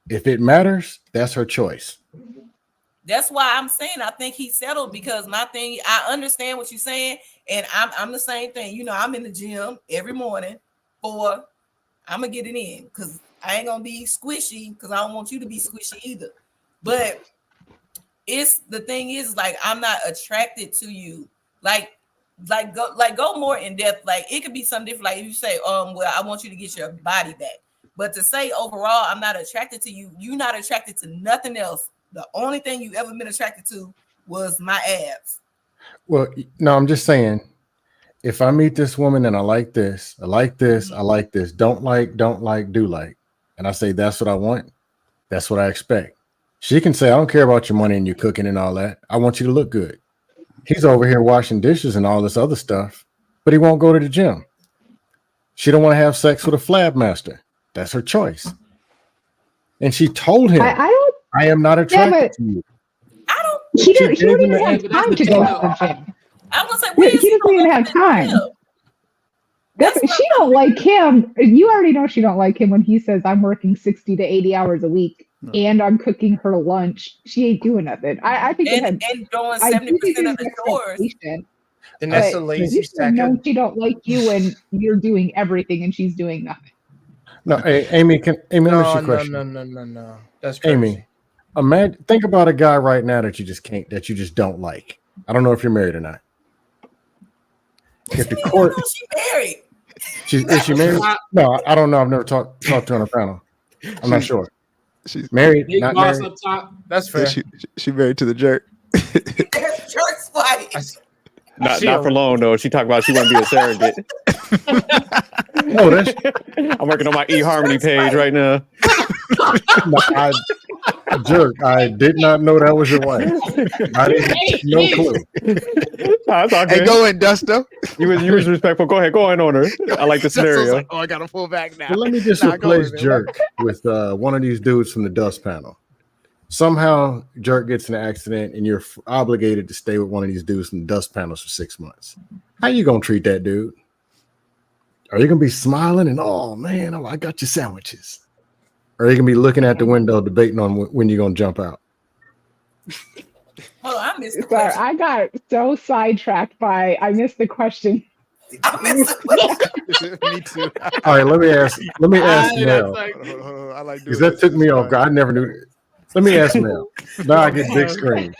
If it matters, that's her choice. That's why I'm saying I think he settled, because my thing, I understand what you're saying, and I'm the same thing. You know, I'm in the gym every morning I'm gonna get it in because I ain't gonna be squishy because I don't want you to be squishy either. But it's the thing is, like, I'm not attracted to you. Go more in depth. Like, it could be something different. Like if you say, well, I want you to get your body back. But to say overall, I'm not attracted to you, you're not attracted to nothing else. The only thing you ever been attracted to was my abs. Well, no, I'm just saying, if I meet this woman and I like this, I like this, I like this, don't like, do like, and I say that's what I want, that's what I expect. She can say, I don't care about your money and your cooking and all that. I want you to look good. He's over here washing dishes and all this other stuff, but he won't go to the gym. She don't want to have sex with a flab master. That's her choice. And she told him, I am not attracted to you. She don't even have time to go to the gym. I was gonna say, she doesn't even have time. She don't like him. You already know she don't like him when he says, I'm working 60 to 80 hours a week and I'm cooking her lunch. She ain't doing nothing. I think and doing 70% of the chores. And that's a lazy stack. She don't like you and you're doing everything and she's doing nothing. No, hey, Amy, let me ask you a question. No. That's crazy. Amy, imagine, think about a guy right now that you just don't like. I don't know if you're married or not. If the court, she married. Is she married? No, I don't know. I've never talked to her on a panel. I'm not sure. She's Married, Big not boss married. up top. That's yeah, fair. she married to the jerk. That's jerk's wife. Not for long though. She talked about she want to be a surrogate. Oh, that's I'm working on my eHarmony page right now. I, jerk. I did not know that was your wife. I didn't. No clue. That's all Hey, good. go in, Dusto. You was respectful. Go ahead on her. I like the Dusto's scenario. like, oh, I gotta pull back now. But let me just Nah, go replace in, man. jerk with one of these dudes from the dust panel. Somehow, jerk gets in an accident, and you're obligated to stay with one of these dudes from the dust panels for 6 months. How you gonna treat that dude? Are you gonna be smiling and oh man, I got your sandwiches? Or are you gonna be looking at the window debating on when you're gonna jump out? Hold on, I missed the Sorry, question. I got so sidetracked by I missed the question. I missed the question. Me too. All right, let me ask Mel. Hold on. I like doing Because that this. took me It's off fun. guard. I never knew. Let me ask Mel. Now I get big screen.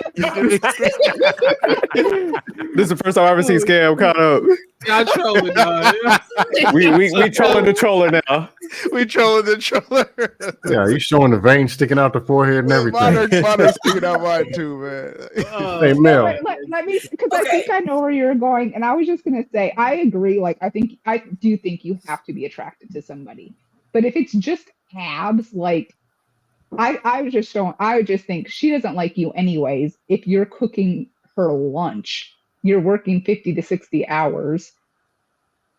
This is the first time I've ever seen Scam caught up. Y'all trolling, dog. We trolling the troller now. We trolling the troller. Yeah, he's showing the veins sticking out the forehead and everything. Mine are sticking out mine too, man. Hey Mel, Let me, because I think I know where you're going, and I was just gonna say I agree. Like I do think you have to be attracted to somebody, but if it's just abs, like I was just showing, I would just think she doesn't like you anyways. If you're cooking her lunch, you're working 50 to 60 hours,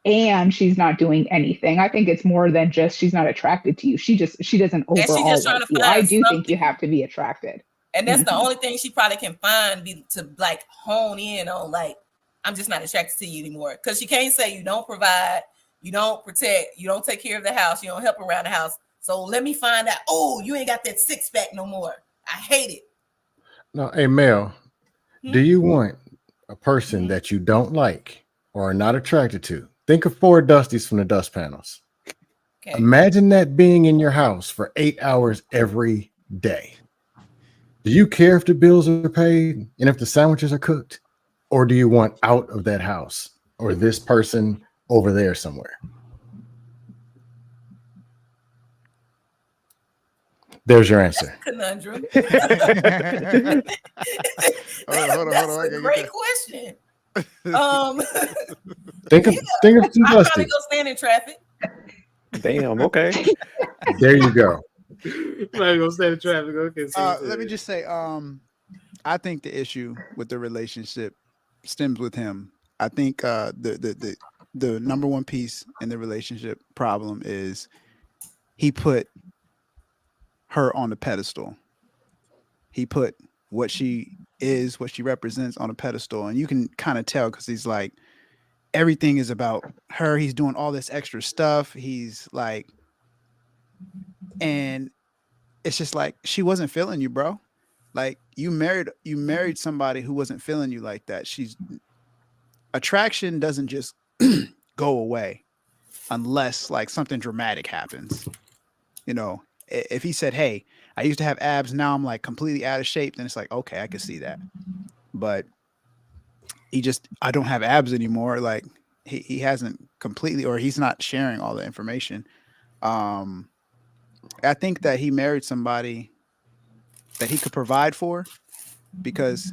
and she's not doing anything. I think it's more than just she's not attracted to you. She doesn't she's overall just trying like to you. I find do think something. you have to be attracted. And that's the only thing she probably can find to like hone in on, like, I'm just not attracted to you anymore. Because she can't say you don't provide, you don't protect, you don't take care of the house, you don't help around the house. So let me find out, oh, you ain't got that six pack no more. I hate it. no, hey Mel, do you want a person that you don't like or are not attracted to? Think of 4 Dusties from the dust panels. Okay. Imagine that being in your house for 8 hours every day. Do you care if the bills are paid and if the sandwiches are cooked? Or do you want out of that house or this person over there somewhere? There's your answer. Conundrum. Hold on. That's a great question. Think of some I'll probably Dusties. go stand in traffic. Damn. Okay. There you go. Might go stand in traffic. Okay. Let me just say, I think the issue with the relationship stems with him. I think the number one piece in the relationship problem is he put her on the pedestal. He put what she is, what she represents on a pedestal. And you can kind of tell because he's like, everything is about her. He's doing all this extra stuff. He's like, and it's just like, she wasn't feeling you, bro. Like you married somebody who wasn't feeling you like that. Attraction doesn't just go away unless like something dramatic happens. You know, if he said, hey, I used to have abs, now I'm like completely out of shape, then it's like, okay, I can see that. But I don't have abs anymore. Like he hasn't completely, or he's not sharing all the information. I think that he married somebody that he could provide for because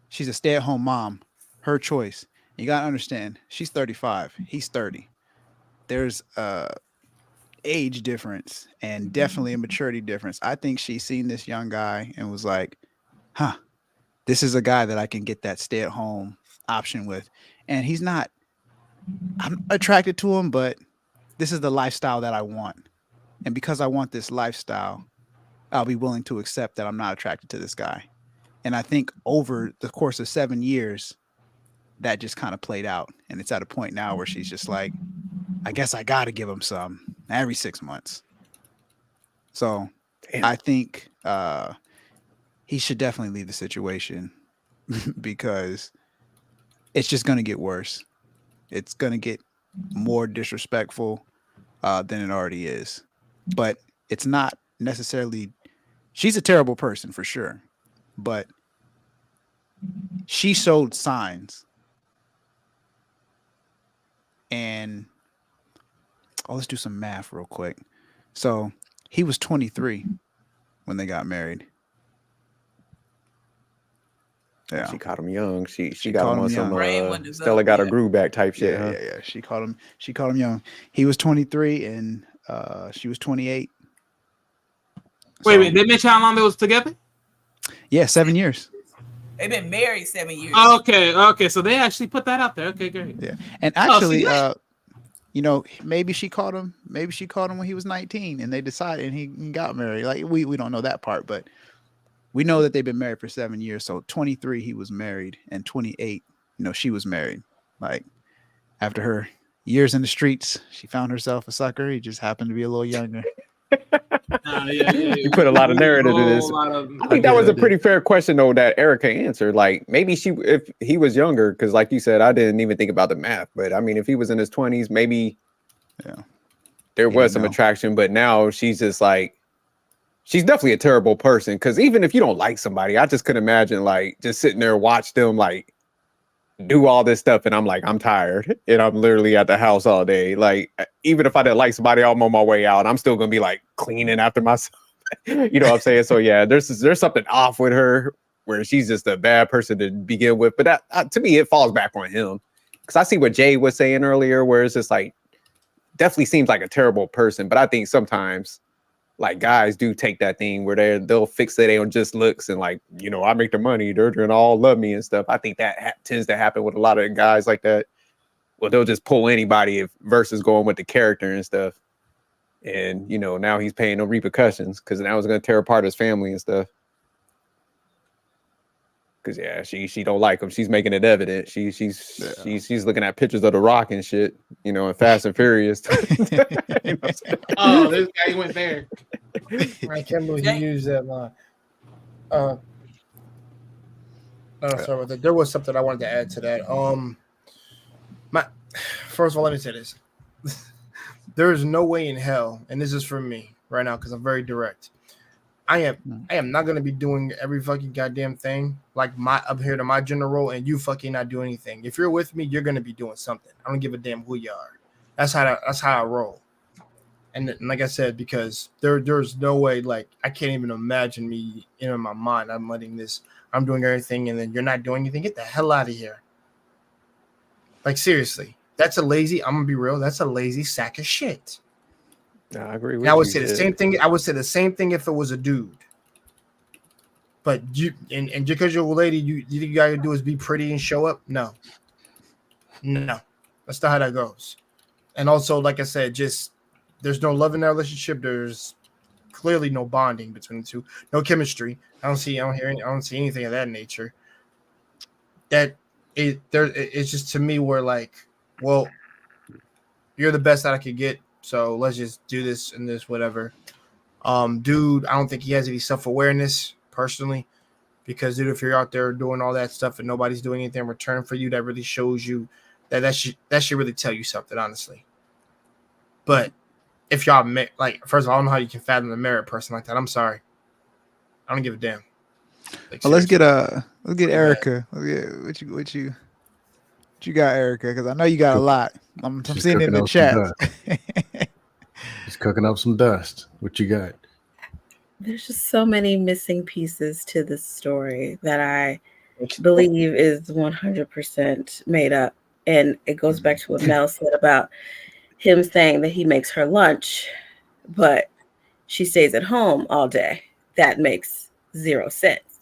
she's a stay-at-home mom, her choice. You got to understand, she's 35, he's 30. There's age difference and definitely a maturity difference. I think she's seen this young guy and was like, this is a guy that I can get that stay-at-home option with. And I'm attracted to him, but this is the lifestyle that I want. And because I want this lifestyle, I'll be willing to accept that I'm not attracted to this guy. And I think over the course of 7 years, that just kind of played out. And it's at a point now where she's just like, I guess I got to give him some every 6 months. So I think he should definitely leave the situation because it's just going to get worse. It's going to get more disrespectful than it already is. But it's not necessarily, she's a terrible person for sure, but she showed signs. And let's do some math real quick. So he was 23 when they got married. Yeah. She caught him young. She She got caught him him on some young. Brain wasn't Stella got her Yeah. groove back type shit, Yeah, huh? yeah. She caught him young. He was 23 and she was 28. Wait, they mentioned how long they was together? Yeah, 7 years. They've been married 7 years. Okay. So they actually put that out there. Okay, great. Yeah. And Oh, actually, see, you know, maybe she caught him when he was 19 and they decided and he got married. Like we don't know that part, but we know that they've been married for 7 years. So 23 he was married and 28, you know, she was married. Like after her years in the streets, she found herself a sucker. He just happened to be a little younger. You put a lot of narrative to this. I think that was a pretty fair question though that Erica answered. Like maybe if he was younger, because like you said, I didn't even think about the math. But I mean, if he was in his 20s, maybe there was some attraction. But now she's just like, she's definitely a terrible person. Because even if you don't like somebody, I just could imagine like just sitting there watch them like do all this stuff, and I'm like, I'm tired, and I'm literally at the house all day. Like even if I didn't like somebody, I'm on my way out. I'm still gonna be like cleaning after myself. You know what I'm saying? So yeah, there's something off with her where she's just a bad person to begin with. But that to me, it falls back on him because I see what Jay was saying earlier, where it's just like definitely seems like a terrible person. But I think sometimes like guys do take that thing where they'll fixate on just looks and like, you know, I make the money, they're gonna all love me and stuff. I think that tends to happen with a lot of guys like that. Well, they'll just pull anybody versus going with the character and stuff. And you know, now he's paying no repercussions because now it's gonna tear apart his family and stuff. Because yeah, she don't like him. She's making it evident. She's looking at pictures of The Rock and shit, you know, and Fast and Furious. You know oh, this guy went there. I can't believe he used that line. No, sorry about that. There was something I wanted to add to that. First of all, let me say this. There is no way in hell, and this is for me right now because I'm very direct. I am not gonna be doing every fucking goddamn thing like up here to my general role, and you fucking not do anything. If you're with me, you're gonna be doing something. I don't give a damn who you are. That's how I roll. And like I said, because there's no way, like I can't even imagine me in my mind. I'm doing everything, and then you're not doing anything. Get the hell out of here. Like seriously, I'm gonna be real. That's a lazy sack of shit. No, I agree with you. I would you, say the same thing. I would say the same thing if it was a dude. But you and because you're a lady, you think you gotta do is be pretty and show up? No. That's not how that goes. And also, like I said, just there's no love in that relationship. There's clearly no bonding between the two, no chemistry. I don't see anything of that nature. It's just to me where like, well, you're the best that I could get. So let's just do this and this, whatever. Dude, I don't think he has any self-awareness personally, because dude, if you're out there doing all that stuff and nobody's doing anything in return for you, that really shows you that should really tell you something, honestly. But if y'all like, first of all, I don't know how you can fathom to marry a person like that. I'm sorry, I don't give a damn. Like, well, let's get Erica. What you got, Erica? Because I know you got a lot. I'm seeing it in the chat. Just cooking up some dust. What you got? There's just so many missing pieces to this story that I believe is 100% made up. And it goes back to what Mel said about him saying that he makes her lunch, but she stays at home all day. That makes zero sense.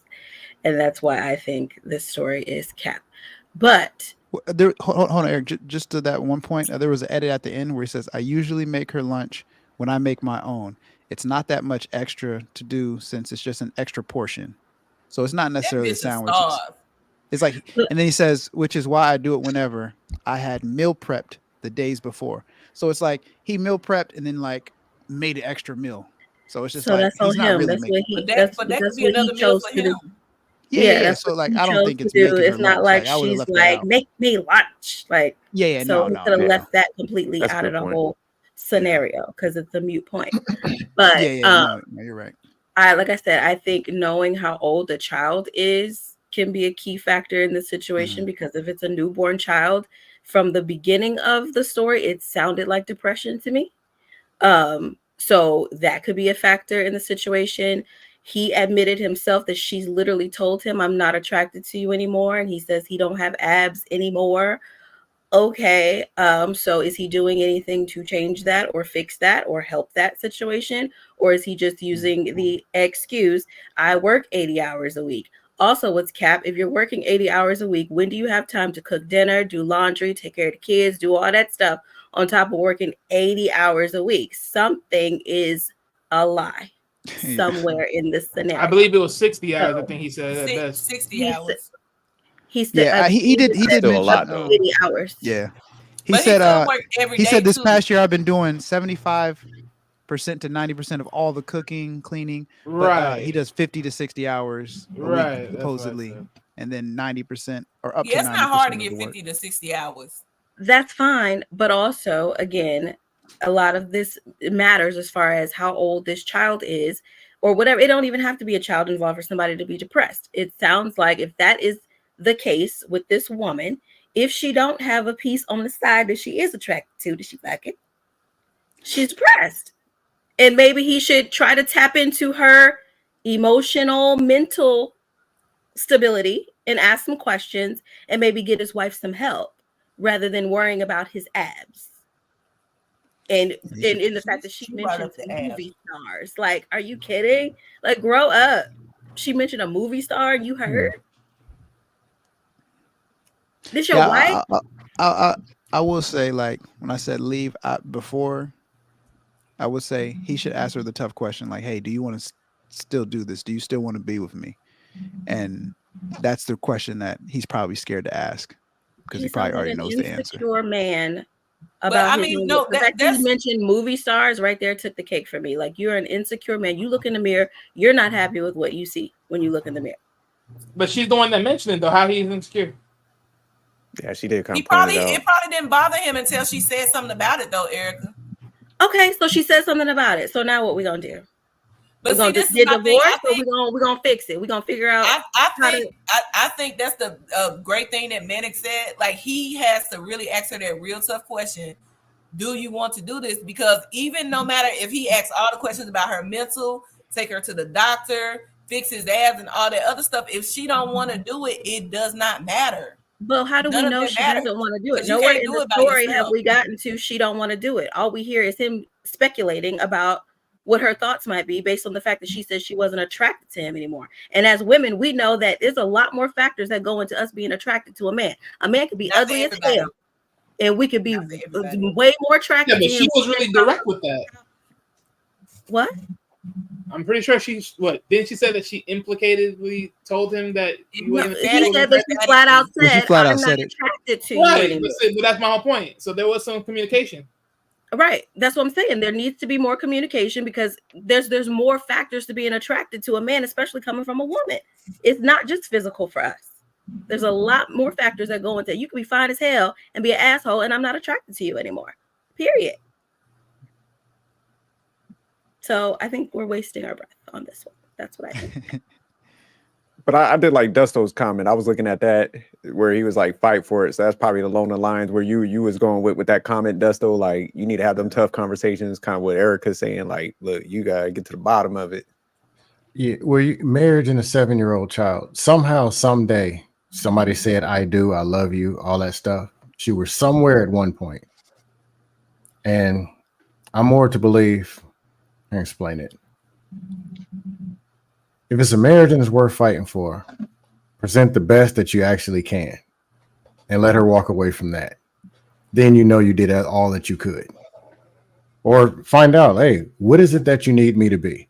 And that's why I think this story is cap. But hold on, Eric. Just to that one point, there was an edit at the end where he says, "I usually make her lunch when I make my own. It's not that much extra to do since it's just an extra portion. So it's not necessarily a sandwich. It's like, and then he says, which is why I do it whenever I had meal prepped the days before. So it's like he meal prepped and then like made an extra meal. So it's just that's he's not him. really That's making. that's what he chose to do. Yeah. So like, I don't think it's making it's not lunch. like she's like, make me lunch. Like, so he could have left that completely out of the whole scenario because it's a mute point. But no, you're right. Like I said, I think knowing how old the child is can be a key factor in this situation, because if it's a newborn child, from the beginning of the story, it sounded like depression to me. So that could be a factor in the situation. He admitted himself that she's literally told him, I'm not attracted to you anymore. And he says he don't have abs anymore. Okay, so is he doing anything to change that or fix that or help that situation? Or is he just using the excuse, I work 80 hours a week? Also, what's cap? If you're working 80 hours a week, when do you have time to cook dinner, do laundry, take care of the kids, do all that stuff on top of working 80 hours a week? Something is a lie somewhere in this scenario. I believe it was 60 hours. I think he said at best. 60 hours. He said, Yeah, he did Still a mention lot, though. 80 hours. Yeah, he But said still work every he day, said this too. past year I've been doing 75% to 90% of all the cooking, cleaning. But, Right. he does 50 to 60 hours a Right, week, that's what I supposedly, said. and then 90% or up Yeah, to it's 90% not hard to of get the work. 50 to 60 hours. That's fine, but also again, a lot of this matters as far as how old this child is or whatever. It don't even have to be a child involved for somebody to be depressed. It sounds like if that is the case with this woman, if she don't have a piece on the side that she is attracted to, does she like it? She's depressed. And maybe he should try to tap into her emotional, mental stability and ask some questions and maybe get his wife some help rather than worrying about his abs. And in the fact that she brought mentioned up the abs. movie stars. Like, are you kidding? Like, grow up. She mentioned a movie star and you heard? This your wife? I will say, like, when I said leave before, I would say he should ask her the tough question, like, hey, do you want to still do this? Do you still want to be with me? And that's the question that he's probably scared to ask because he probably already knows the answer. Insecure man But about I his mean, movie. no, The fact that you mentioned movie stars right there took the cake for me. Like, you're an insecure man. You look in the mirror, you're not happy with what you see when you look in the mirror. But she's the one that mentioned it, though. How he's insecure? Yeah, she did come. It probably didn't bother him until she said something about it, though, Erica. Okay, so she said something about it. So now what we gonna do? But We're gonna see, this just is get my thing. divorced, or we're gonna fix it. We're gonna figure out. I think that's the great thing that Manic said. Like, he has to really ask her that real tough question. Do you want to do this? Because even no matter if he asks all the questions about her mental, take her to the doctor, fix his abs and all that other stuff, if she don't want to do it, it does not matter. But how do we know she doesn't want to do it? Nowhere in the story have we gotten to she don't want to do it. All we hear is him speculating about what her thoughts might be based on the fact that she says she wasn't attracted to him anymore. And as women, we know that there's a lot more factors that go into us being attracted to a man. A man could be ugly as hell, and we could be way more attracted Yeah, but to him. she was really direct with that. What? I'm pretty sure didn't she say that she implicatedly told him that he wasn't? He said, but she flat out said, I'm not attracted to you Right, anymore. but that's my whole point. So there was some communication. Right. That's what I'm saying. There needs to be more communication because there's more factors to being attracted to a man, especially coming from a woman. It's not just physical for us. There's a lot more factors that go into it. You can be fine as hell and be an asshole, and I'm not attracted to you anymore. Period. So I think we're wasting our breath on this one. That's what I think. But I did like Dusto's comment. I was looking at that where he was like, fight for it. So that's probably along the lines where you was going with that comment, Dusto. Like, you need to have them tough conversations, kind of what Erica's saying. Like, look, you got to get to the bottom of it. Yeah, marriage and a 7-year-old child. Somehow, someday, somebody said, I do, I love you, all that stuff. She was somewhere at one point. And I'm more to believe, I can explain it. If it's a marriage and it's worth fighting for, present the best that you actually can and let her walk away from that. Then you know you did all that you could. Or find out, hey, what is it that you need me to be?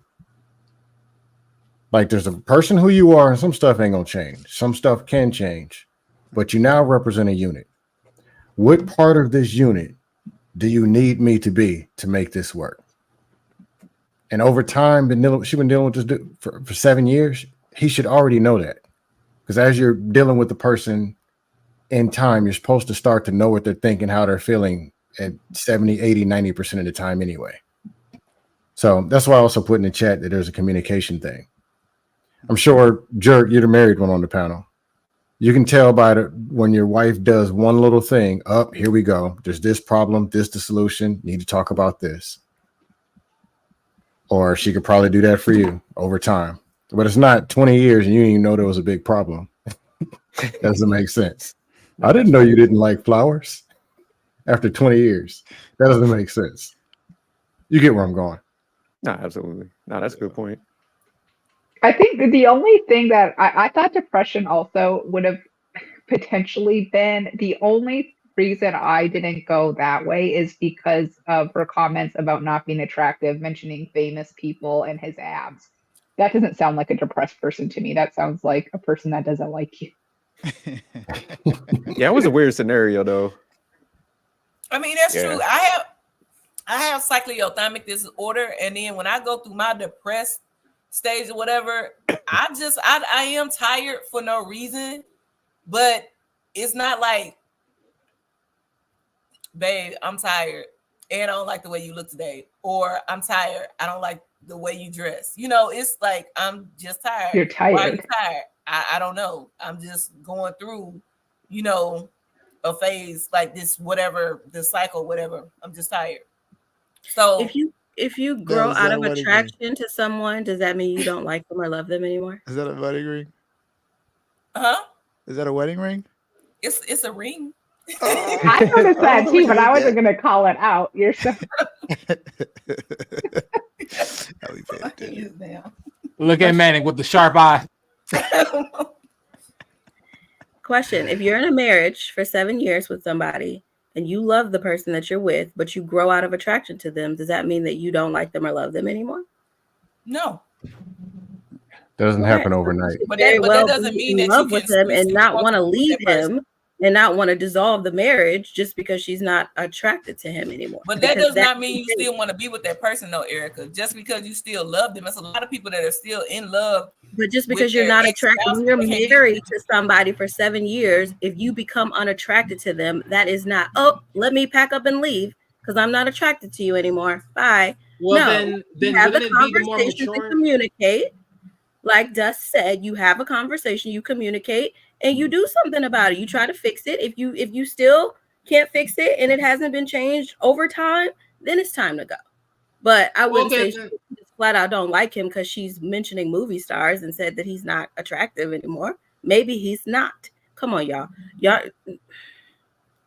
Like, there's a person who you are and some stuff ain't going to change. Some stuff can change, but you now represent a unit. What part of this unit do you need me to be to make this work? And over time, she's been dealing with this for 7 years. He should already know that. Because as you're dealing with the person in time, you're supposed to start to know what they're thinking, how they're feeling at 70, 80, 90% of the time anyway. So that's why I also put in the chat that there's a communication thing. I'm sure, Jerk, you're the married one on the panel. You can tell by when your wife does one little thing, here we go. There's this problem, this the solution. Need to talk about this. Or she could probably do that for you over time. But it's not 20 years and you didn't even know there was a big problem. Doesn't make sense. I didn't know you didn't like flowers after 20 years. That doesn't make sense. You get where I'm going. No, absolutely. No, that's a good point. I think that the only thing that I thought depression also would have potentially been the only reason I didn't go that way is because of her comments about not being attractive, mentioning famous people and his abs. That doesn't sound like a depressed person to me. That sounds like a person that doesn't like you. Yeah, it was a weird scenario though. I mean, that's Yeah. true. I have cycliothymic disorder, and then when I go through my depressed stage or whatever, I am tired for no reason, but it's not like, babe, I'm tired and I don't like the way you look today, or I'm tired, I don't like the way you dress. You know, it's like I'm just tired. You're tired. Why are you tired? I don't know. I'm just going through, you know, a phase like this, whatever, the cycle, whatever. I'm just tired. So if you grow is out that of a wedding attraction to someone, does that mean you don't like them or love them anymore? Is that a wedding ring? Is that a wedding ring? It's a ring. I noticed that too, but I wasn't going to call it out. You're so. Look at Manning with the sharp eye. Question: if you're in a marriage for 7 years with somebody and you love the person that you're with, but you grow out of attraction to them, does that mean that you don't like them or love them anymore? No. Doesn't happen overnight. But Very that doesn't mean in that love you with can him and not want to leave that person. him and not want to dissolve the marriage just because she's not attracted to him anymore. But that does not mean you still want to be with that person, though, Erica. Just because you still love them, there's a lot of people that are still in love. But just because you're not attracted, when you're married to somebody for 7 years, if you become unattracted to them, that is not, oh, let me pack up and leave because I'm not attracted to you anymore. Bye. Well, no, then you have the wouldn't it be the more conversation mature? to communicate. Like Dust said, you have a conversation, you communicate, and you do something about it. You try to fix it. If you still can't fix it and it hasn't been changed over time, then it's time to go. But I wouldn't say she just flat out don't like him because she's mentioning movie stars and said that he's not attractive anymore. Maybe he's not. Come on, y'all.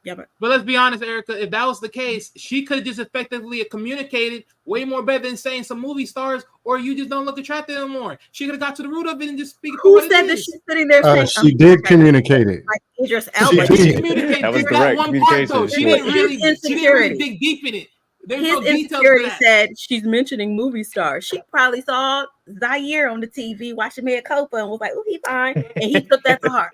Yeah, but let's be honest, Erica. If that was the case, she could have just effectively communicated way more better than saying some movie stars or you just don't look attractive anymore. She could have got to the root of it and just speak. Who said that she's sitting there saying she did communicate it? Like Idris Elba. She communicated that was that direct one part though. She didn't really dig deep in it. There's His no details insecurity to that. said she's mentioning movie stars. She probably saw Zaire on the TV watching Mea Culpa and was like, "Oh, he fine," and he took that to heart.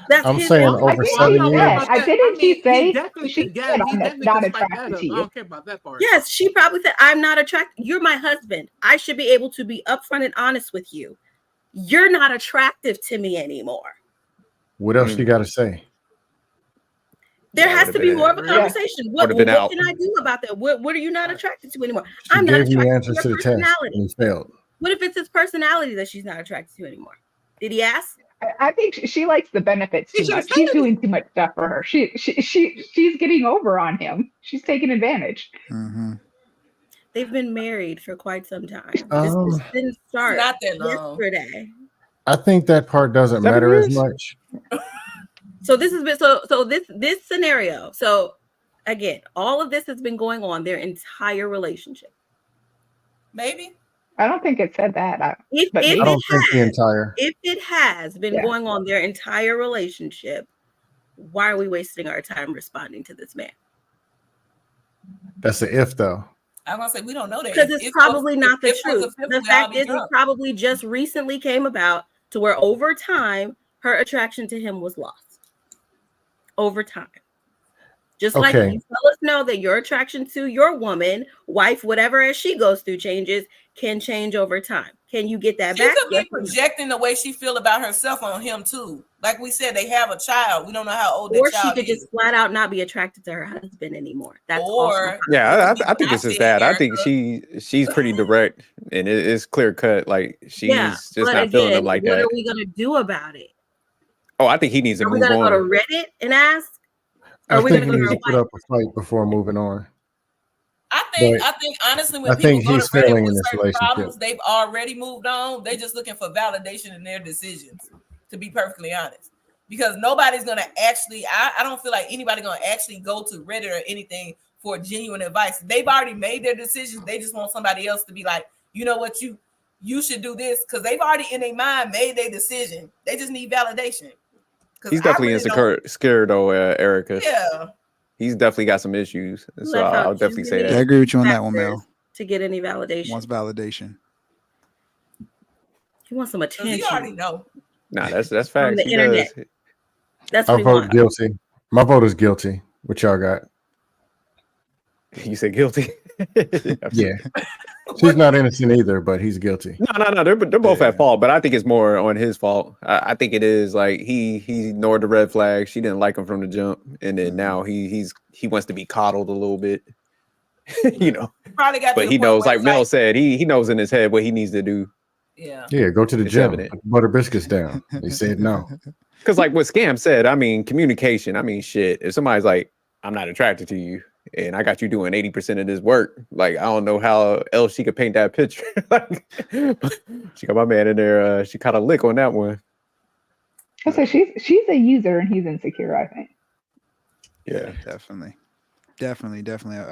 That's I'm saying over 7 years. Didn't she say she not attracted to you? I don't care about that part. Yes, she probably said, "I'm not attracted. You're my husband. I should be able to be upfront and honest with you. You're not attractive to me anymore." What else you got to say? There has to be more of a conversation. What can out. I do about that? What are you not attracted to anymore? She I'm not gave me attracted answers to to your the test personality. and he failed. What if it's his personality that she's not attracted to anymore? Did he ask? I think she likes the benefits too much. She's doing too much stuff for her. She's getting over on him. She's taking advantage. Mm-hmm. They've been married for quite some time. This didn't start not that long. Yesterday. I think that part doesn't matter as much. So this has been so this scenario. So again, all of this has been going on their entire relationship. Maybe. I don't think it said that. I don't think the entire. If it has been going on their entire relationship, why are we wasting our time responding to this man? That's the if though. I'm gonna say we don't know that Because it's probably not the truth. The fact is, it probably just recently came about to where over time her attraction to him was lost. Over time. Just like you tell us know that your attraction to your woman, wife, whatever, as she goes through changes, can change over time. Can you get that back? She could be projecting the way she feel about herself on him too. Like we said, they have a child. We don't know how old that child is. Or she could just flat out not be attracted to her husband anymore. That's I think this is that. I think she's pretty direct and it's clear cut. Like she's just not feeling him like that. What are we gonna do about it? Oh, I think he needs to move on. Are we gonna go to Reddit and ask? I think he needs to put up a fight before moving on. I think honestly, when I people think go he's to Reddit failing with in this certain relationship. problems, they've already moved on. They just looking for validation in their decisions, to be perfectly honest. Because nobody's gonna actually, I don't feel like anybody gonna actually go to Reddit or anything for genuine advice. They've already made their decisions. They just want somebody else to be like, you know what, you should do this, because they've already in their mind made their decision. They just need validation. He's definitely insecure, scared though, Erica. Yeah. He's definitely got some issues. So Left out I'll definitely say many I that. agree with you on that one, factors Mel. To get any validation. Wants validation. He wants some attention. You already know. Nah, that's From facts. the He internet. does. That's I what he vote wants. guilty. My vote is guilty. What y'all got? You said guilty. Yeah. She's not innocent either, but he's guilty. No. They're both at fault, but I think it's more on his fault. I think it is like he ignored the red flag. She didn't like him from the jump, and then now he wants to be coddled a little bit. You know. Probably got. But he knows, like Mel said, he knows in his head what he needs to do. Yeah. Yeah, go to the It's gym. evident. Put the butter biscuits down. He said no. Because like what Scam said, I mean, communication. I mean, shit. If somebody's like, I'm not attracted to you, and I got you doing 80% of this work, like I don't know how else she could paint that picture. Like, she got my man in there. She caught a lick on that one. So she's a user and he's insecure, I think. Yeah, definitely. I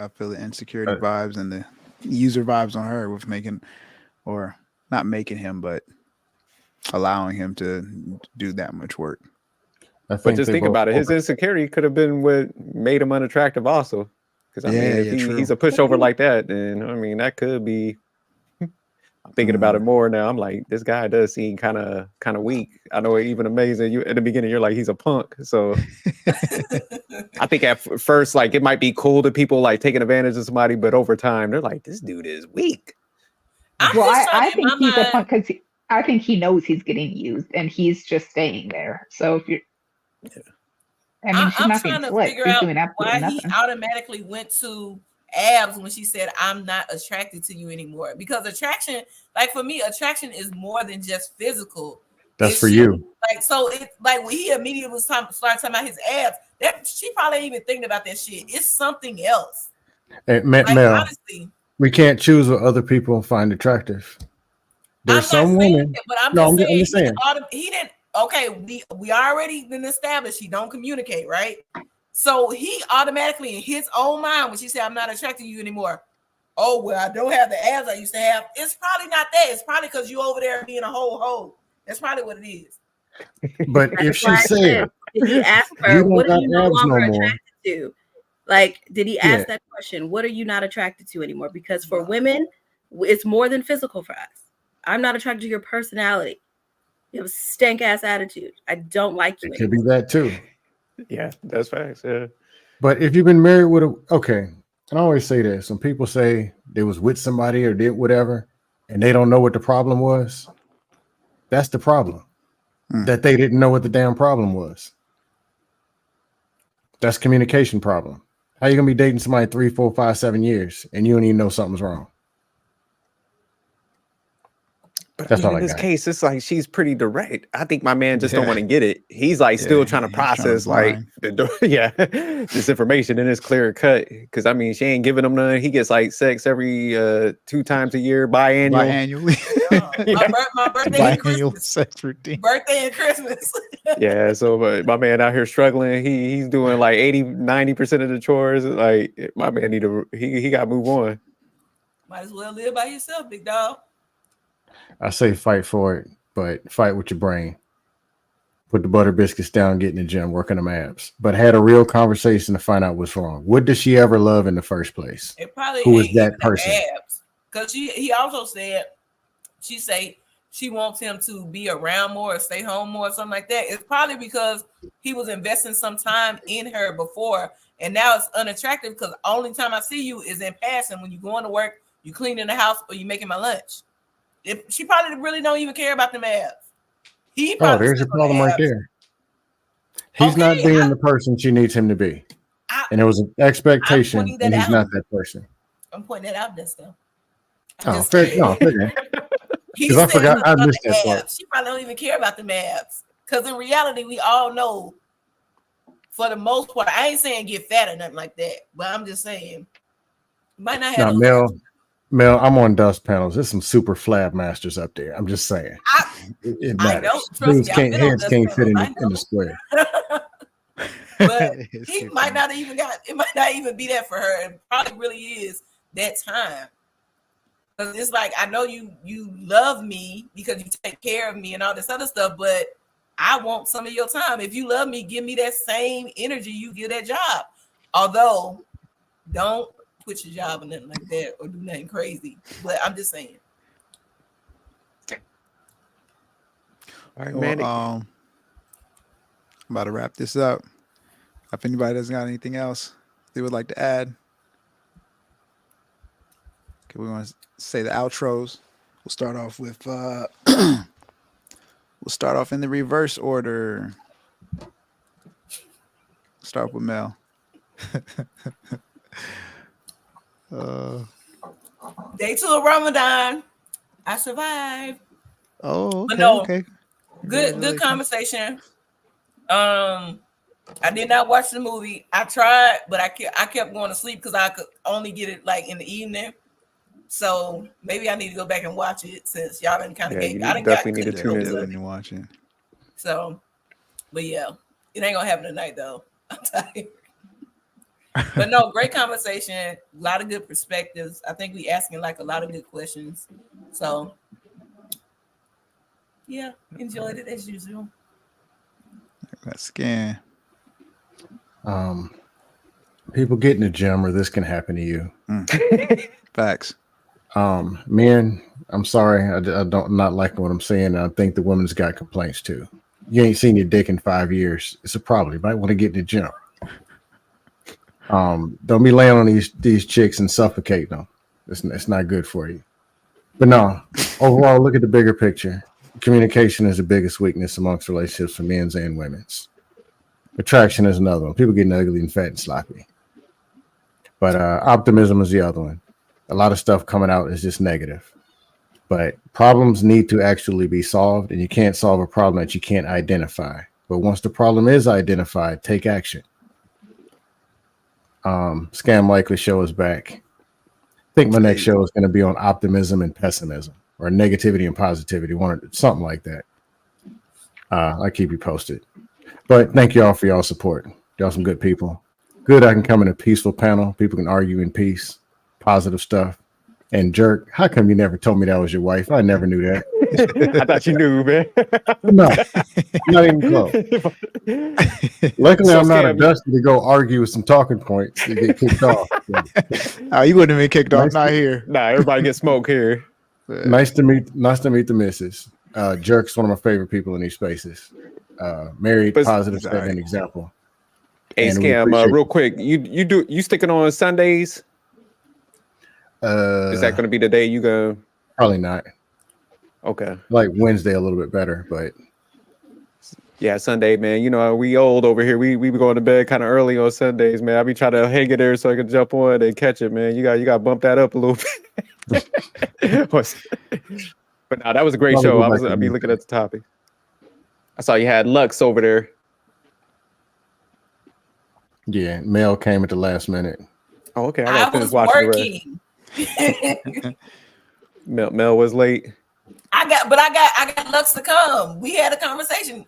feel the insecurity vibes and the user vibes on her with making, or not making him, but allowing him to do that much work. But just think about it. His insecurity could have been what made him unattractive also. Because I mean, if he's a pushover like that, then I mean, that could be. I'm thinking about it more now. I'm like, this guy does seem kind of weak. I know, even amazing. You at the beginning, you're like, he's a punk. So I think at first, like, it might be cool to people like taking advantage of somebody, but over time, they're like, this dude is weak. Well, I think he's a punk because I think he knows he's getting used and he's just staying there. So if you're, I mean, she's I'm not trying being to slick. figure He's out doing absolutely why he nothing. automatically went to abs when she said, I'm not attracted to you anymore. Because attraction, like for me, attraction is more than just physical. That's for you. Like, so it like when he immediately was started talking about his abs, that she probably ain't even thinking about that shit. It's something else. Hey, Like, Mel, honestly, we can't choose what other people find attractive. There's some women. but I'm just saying, he didn't. Okay, we already been established he don't communicate, right? So he automatically in his own mind, when she said, I'm not attracted to you anymore. Oh, well, I don't have the abs I used to have. It's probably not that. It's probably because you over there being a whole. That's probably what it is. But if she said, did he ask her, what are you no longer attracted to? Like, did he ask that question? What are you not attracted to anymore? Because for women, it's more than physical for us. I'm not attracted to your personality. You have a stank ass attitude. I don't like you. It could be that too. Yeah, that's facts. Yeah. But if you've been married with and I always say this, when people say they was with somebody or did whatever, and they don't know what the problem was, that's the problem. That they didn't know what the damn problem was. That's communication problem. How you gonna be dating somebody 3, 4, 5, 7 years and you don't even know something's wrong? That's all in this case, it's like she's pretty direct. I think my man just don't want to get it. He's like still trying to process this information, and it's clear cut. Because I mean, she ain't giving him none. He gets like sex every 2 times a year, biannually. My birthday and Christmas. Sex routine. Birthday and Christmas. Yeah, so my man out here struggling. He's doing like 80-90% of the chores. Like my man he got to move on. Might as well live by yourself, big dog. I say fight for it, but fight with your brain. Put the butter biscuits down, get in the gym, working them abs. But had a real conversation to find out what's wrong. What does she ever love in the first place? It probably who is that person? Because he also said she wants him to be around more or stay home more or something like that. It's probably because he was investing some time in her before, and now it's unattractive because the only time I see you is in passing when you going to work, you cleaning the house, or you making my lunch. She probably really don't even care about them abs. There's a problem right there. He's not being the person she needs him to be. And it was an expectation, and he's not that person. I'm pointing that out this stuff. Fair. Because I forgot I missed that part. She probably don't even care about the abs. Because in reality, we all know, for the most part, I ain't saying get fat or nothing like that, but I'm just saying, Might not Now, have no Mel, I'm on dust panels. There's some super flab masters up there. I'm just saying. It I matters. know. Trust me, I've been on Heads dust can't fit panels. in the square. But he might not even it might not even be that for her. It probably really is that time. Because it's like, I know you love me because you take care of me and all this other stuff, but I want some of your time. If you love me, give me that same energy you give that job. Although, don't quit your job or nothing like that or do nothing crazy. But I'm just saying. All right, Well, man. I'm about to wrap this up. If anybody doesn't got anything else they would like to add, okay, we want to say the outros. We'll start off with we'll start off in the reverse order. Start with Mel. Day 2 of Ramadan. I survived. Oh, okay, But no, okay. good Congratulations. conversation. I did not watch the movie. I tried, but I kept going to sleep because I could only get it like in the evening. So maybe I need to go back and watch it since y'all been kind of Yeah, you I done definitely got need to cooked tune up into to it. it. Watching. So, but yeah, it ain't gonna happen tonight though. I'm tired. But no, great conversation. A lot of good perspectives. I think we asking like a lot of good questions. So yeah, enjoyed it as usual. That scan. People get in the gym, or this can happen to you. Facts. Men, I'm sorry, I don't not liking what I'm saying. I think the women's got complaints too. You ain't seen your dick in 5 years. It's a problem. You might want to get in the gym. Don't be laying on these chicks and suffocating them. It's not good for you. But no, overall, look at the bigger picture. Communication is the biggest weakness amongst relationships for men's and women's. Attraction is another one. People getting ugly and fat and sloppy. But optimism is the other one. A lot of stuff coming out is just negative. But problems need to actually be solved, and you can't solve a problem that you can't identify. But once the problem is identified, take action. Scam Likely show is back. I think my next show is going to be on optimism and pessimism, or negativity and positivity, something like that. I'll keep you posted. But thank you all for y'all support. Y'all some good people. Good, I can come in a peaceful panel. People can argue in peace. Positive stuff. And Jerk, how come you never told me that was your wife? I never knew that. I thought you knew, man. No, not even close. Luckily, I'm not a dusty to go argue with some talking points to get kicked off. Oh, you wouldn't have been kicked off. Not here. Nah, everybody gets smoke here. Nice to meet the missus. Jerk's one of my favorite people in these spaces. Married, positive, setting an example. Hey, Scam, real quick, you sticking on Sundays? Is that going to be the day you go? Probably not. Okay. Like Wednesday a little bit better, but yeah, Sunday, man. You know, we old over here. We be going to bed kind of early on Sundays, man. I be trying to hang it there so I can jump on and catch it, man. You got to bump that up a little bit. But no, that was a great show. I'll be looking at the topic. I saw you had Lux over there. Yeah, Mel came at the last minute. Oh, okay. I was working. Mel was late. I got Lux to come. We had a conversation.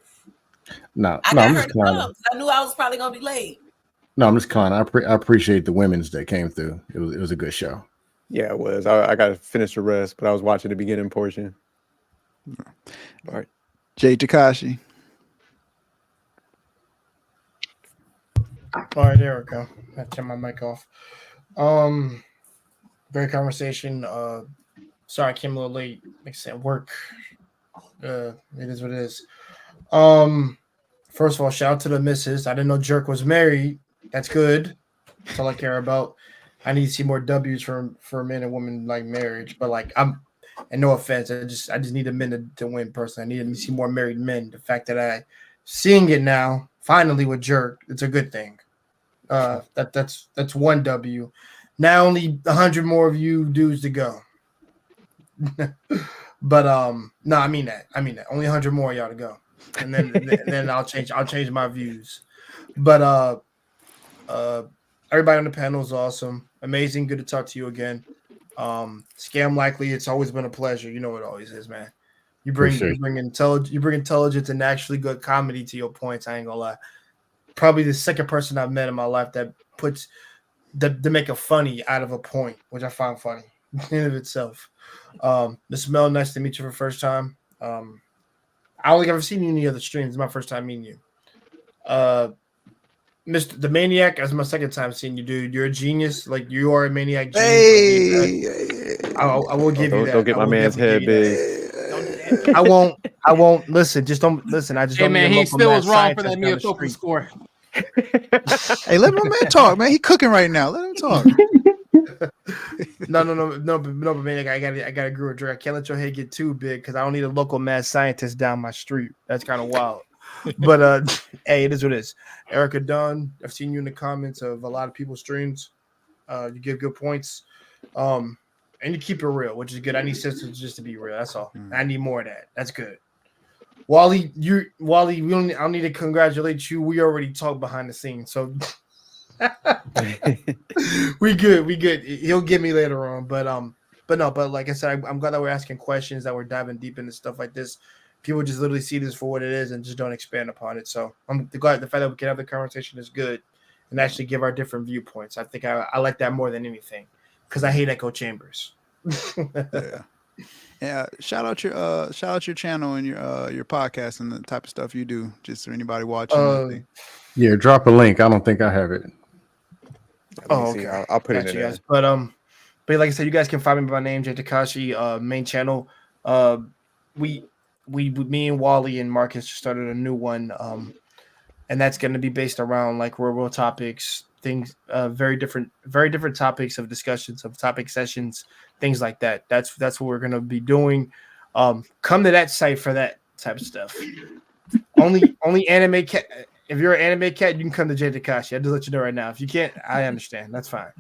I got her to come. I knew I was probably gonna be late. No, I'm just kind. I appreciate the women's that came through. It was a good show. Yeah, it was. I got to finish the rest, but I was watching the beginning portion. All right, Jay Takashi. All right, there we go. I turn my mic off. Great conversation. Sorry I came a little late. Like I said, work. It is what it is. First of all, shout out to the missus. I didn't know Jerk was married. That's good. That's all I care about. I need to see more W's for men and women like marriage. But like and no offense, I just need the men to win personally. I need to see more married men. The fact that I seeing it now, finally with Jerk, it's a good thing. That's one W. Now only 100 more of you dudes to go. But no, I mean that. Only 100 more of y'all to go. And then I'll change my views. But everybody on the panel is awesome. amazing. Good to talk to you again. Scam likely. It's always been a pleasure. You know it always is, man. You bring intelligence and actually good comedy to your points. I ain't gonna lie. Probably the second person I've met in my life that puts to make a funny out of a point, which I find funny in and of itself. Miss Mel, nice to meet you for the first time. I don't think I've ever seen you in any other streams. It's my first time meeting you. Mr. The Maniac, that's my second time seeing you, dude. You're a genius. Like, you are a maniac genius. I will give you that. Don't get my man's head big. I won't listen. Just don't listen. I just Hey don't man, need a he local still mad was wrong for scientist that down Mea the Culpa street. score. Hey, let my man talk, man. He cooking right now. Let him talk. No, but man, I gotta agree with Drake. I can't let your head get too big because I don't need a local mad scientist down my street. That's kind of wild. But hey, it is what it is. Erica Dunn, I've seen you in the comments of a lot of people's streams. You give good points. And you keep it real, which is good. I need sisters just to be real. That's all. I need more of that. That's good. Wally, I don't need to congratulate you. We already talked behind the scenes, so we good. He'll get me later on, but like I said, I'm glad that we're asking questions, that we're diving deep into stuff like this. People just literally see this for what it is and just don't expand upon it. So I'm glad the fact that we can have the conversation is good and actually give our different viewpoints. I think I like that more than anything because I hate echo chambers. Yeah. Shout out your channel and your podcast and the type of stuff you do. Just for anybody watching. Yeah, drop a link. I don't think I have it. Okay. I'll put it in there. Guys. But like I said, you guys can find me by my name, Jay Takashi. Main channel. Me and Wally and Marcus just started a new one. And that's going to be based around like real world topics, things, very different topics of discussions, of topic sessions, things like that. That's what we're going to be doing. Come to that site for that type of stuff. Only anime cat. If you're an anime cat, you can come to Jay Takashi. I just let you know right now. If you can't, I understand. That's fine.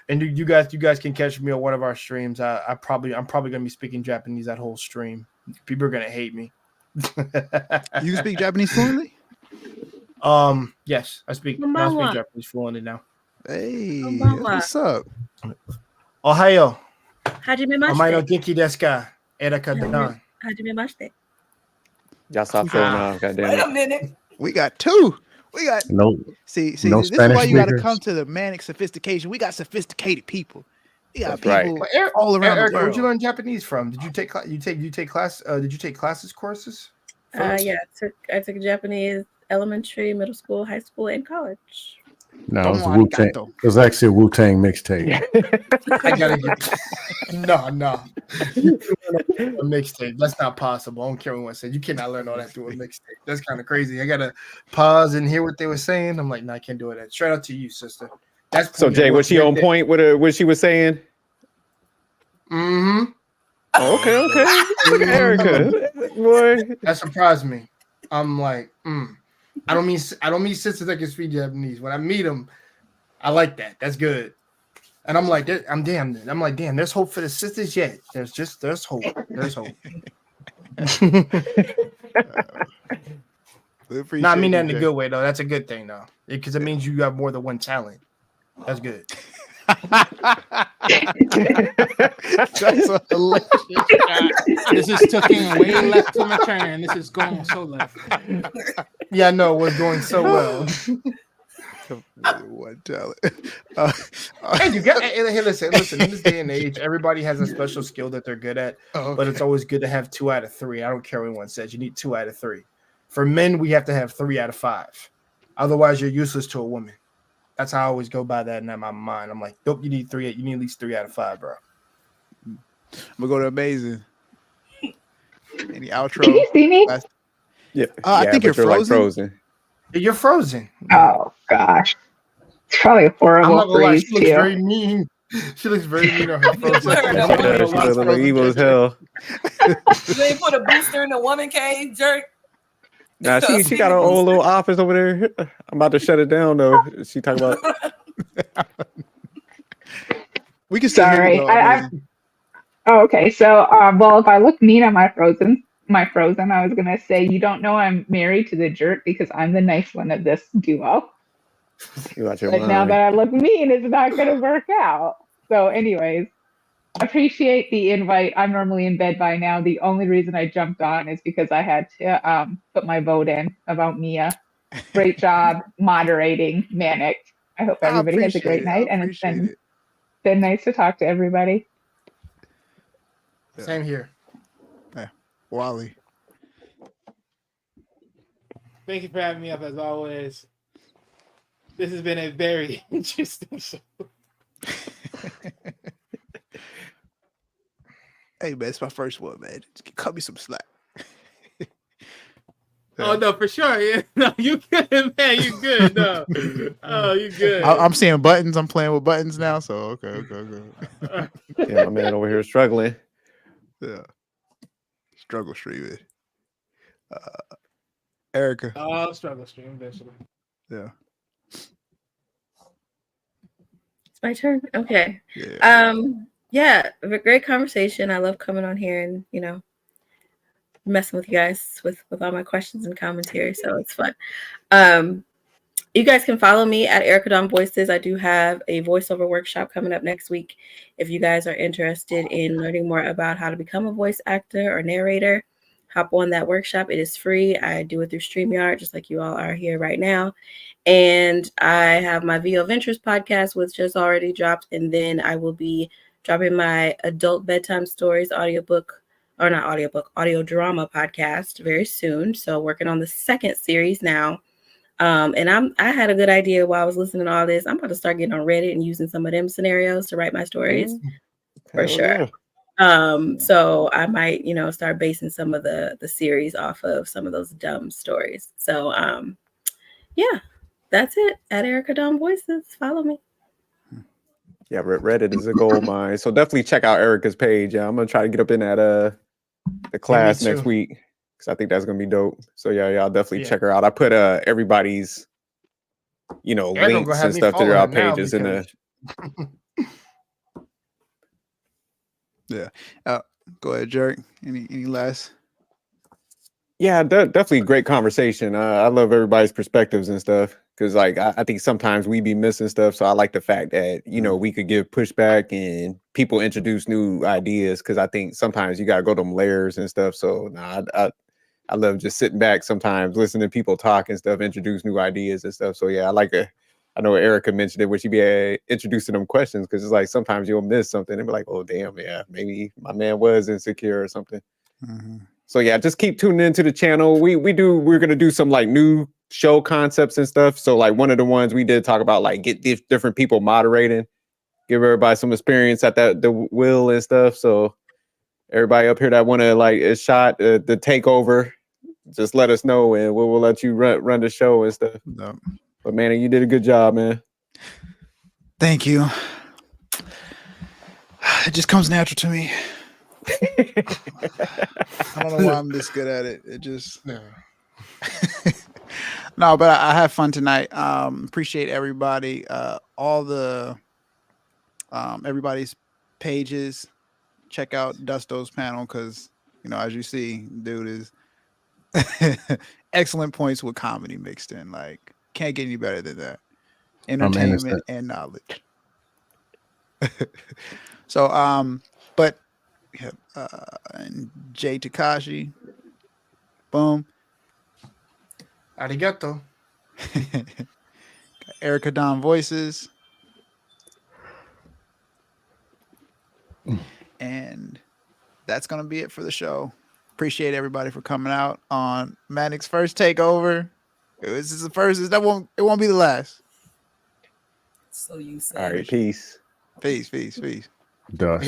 And you guys can catch me on one of our streams. I'm probably gonna be speaking Japanese that whole stream. People are gonna hate me. You speak Japanese fluently? Yes, I speak Japanese fluently now. Hey, what's up? Ohayo. Hajimemashite. Omae no genki desu ka? Erika Dan. Hajimemashite. Y'all stop showing off, goddamn Wait it. a minute. We got two. We got No. see. No This is Spanish why you got to speakers? come to the manic sophistication. We got sophisticated people. We got That's right. people Well, all around Eric, the world. where'd you learn Japanese from? Did you take class? Did you take classes courses? Yeah, I took Japanese elementary, middle school, high school, and college. No, it was a Domo Wu-Tang. arigato. It was actually a Wu-Tang mixtape. I gotta get no. A mixtape. That's not possible. I don't care what anyone said. You cannot learn all that through a mixtape. That's kind of crazy. I gotta pause and hear what they were saying. I'm like, no, I can't do it. Straight out to you, sister. That's So Jay, was she on point with what she was saying? Mm-hmm. Oh, okay. Look at Erica, boy. That surprised me. I'm like, I don't mean sisters that can speak Japanese. When I meet them, I like that. That's good. And I'm like, I'm like, damn, there's hope for the sisters yet. There's hope. There's hope. No, I mean that in a good way though. That's a good thing though, because it means you have more than one talent. That's good. That's a hilarious shot. This is taking way left to my turn. This is going so left. Yeah, I know it was going so well. One talent. Hey, listen. In this day and age, everybody has a special skill that they're good at, but it's always good to have 2 out of 3. I don't care what anyone says. You need 2 out of 3. For men, we have to have 3 out of 5. Otherwise, you're useless to a woman. That's how I always go by that in my mind. I'm like, nope, you need 3. You need at least 3 out of 5, bro. I'm gonna go to amazing. Any outro? Can you see me? Yeah, I think you're frozen. like frozen. You're frozen. Oh gosh, it's probably I'm horrible not gonna for lie. you She looks too. very mean. She looks very mean on her frozen. She look evil as hell. You ain't put a booster in the woman cave, jerk. Nah, she got her own little office over there. I'm about to shut it down though. She talking about. We can still hear you, though, Oh, okay. So, well, if I look mean at my frozen, I was gonna say you don't know I'm married to the jerk because I'm the nice one of this duo. You watch your But now mind. that I look mean, it's not going to work out. So, anyways, appreciate the invite. I'm normally in bed by now. The only reason I jumped on is because I had to put my vote in about Mia. Great job moderating Manic. I hope I everybody has a appreciate great it. night, I and it's appreciate it. been nice to talk to everybody. Yeah. Same here. Wally. Thank you for having me up as always. This has been a very interesting show. Hey man, it's my first one, man. Just cut me some slack. Oh no, for sure. Yeah, no, you good, man. You good. No, oh, you good. I'm seeing buttons. I'm playing with buttons now. So okay. Yeah, my man over here struggling. Yeah. Struggle streaming. Erica. Oh, struggle stream eventually. Yeah. It's my turn. Okay. Yeah. Yeah, a great conversation. I love coming on here and messing with you guys with all my questions and commentary. So it's fun. You guys can follow me at Erica Dawn Voices. I do have a voiceover workshop coming up next week. If you guys are interested in learning more about how to become a voice actor or narrator, hop on that workshop. It is free. I do it through StreamYard, just like you all are here right now. And I have my VO Ventures podcast, which just already dropped. And then I will be dropping my adult bedtime stories audio drama podcast very soon. So working on the second series now. And I had a good idea while I was listening to all this. I'm about to start getting on Reddit and using some of them scenarios to write my stories for Hell sure. yeah. So I might, start basing some of the series off of some of those dumb stories. So yeah, that's it. At Erica Dawn Voices. Follow me. Yeah, Reddit is a gold mine. So definitely check out Erica's page. Yeah, I'm gonna try to get up in that the class next too. week because I think that's gonna be dope. So yeah, I'll definitely check her out. I put everybody's gonna links have and me stuff to follow their her now pages in the. Yeah. Go ahead, Jerk. Any last? Yeah, definitely great conversation. I love everybody's perspectives and stuff because, like, I think sometimes we be missing stuff. So I like the fact that we could give pushback and people introduce new ideas because I think sometimes you gotta go to them layers and stuff. So I love just sitting back sometimes, listening to people talk and stuff, introduce new ideas and stuff. So yeah, I know Erica mentioned it where she be introducing them questions because it's like sometimes you'll miss something and be like, oh damn, yeah, maybe my man was insecure or something. Mm-hmm. So yeah, just keep tuning into the channel. We're gonna do some like new show concepts and stuff. So like one of the ones we did talk about, like get different people moderating, give everybody some experience at the wheel and stuff. So everybody up here that want to like a shot the takeover, just let us know and we'll let you run the show and stuff. No. But man, you did a good job, man. Thank you. It just comes natural to me. I don't know why I'm this good at it. It just no, but I had fun tonight. Appreciate everybody. All the everybody's pages. Check out Dusto's panel because as you see, dude is excellent points with comedy mixed in. Like can't get any better than that. Entertainment and knowledge. So but and Jay Takashi, boom. Arigato. Erica Dawn Voices. And that's gonna be it for the show. Appreciate everybody for coming out on Manic's first takeover. This is the first. It won't be the last. So you say. All right, peace. Peace. Duh.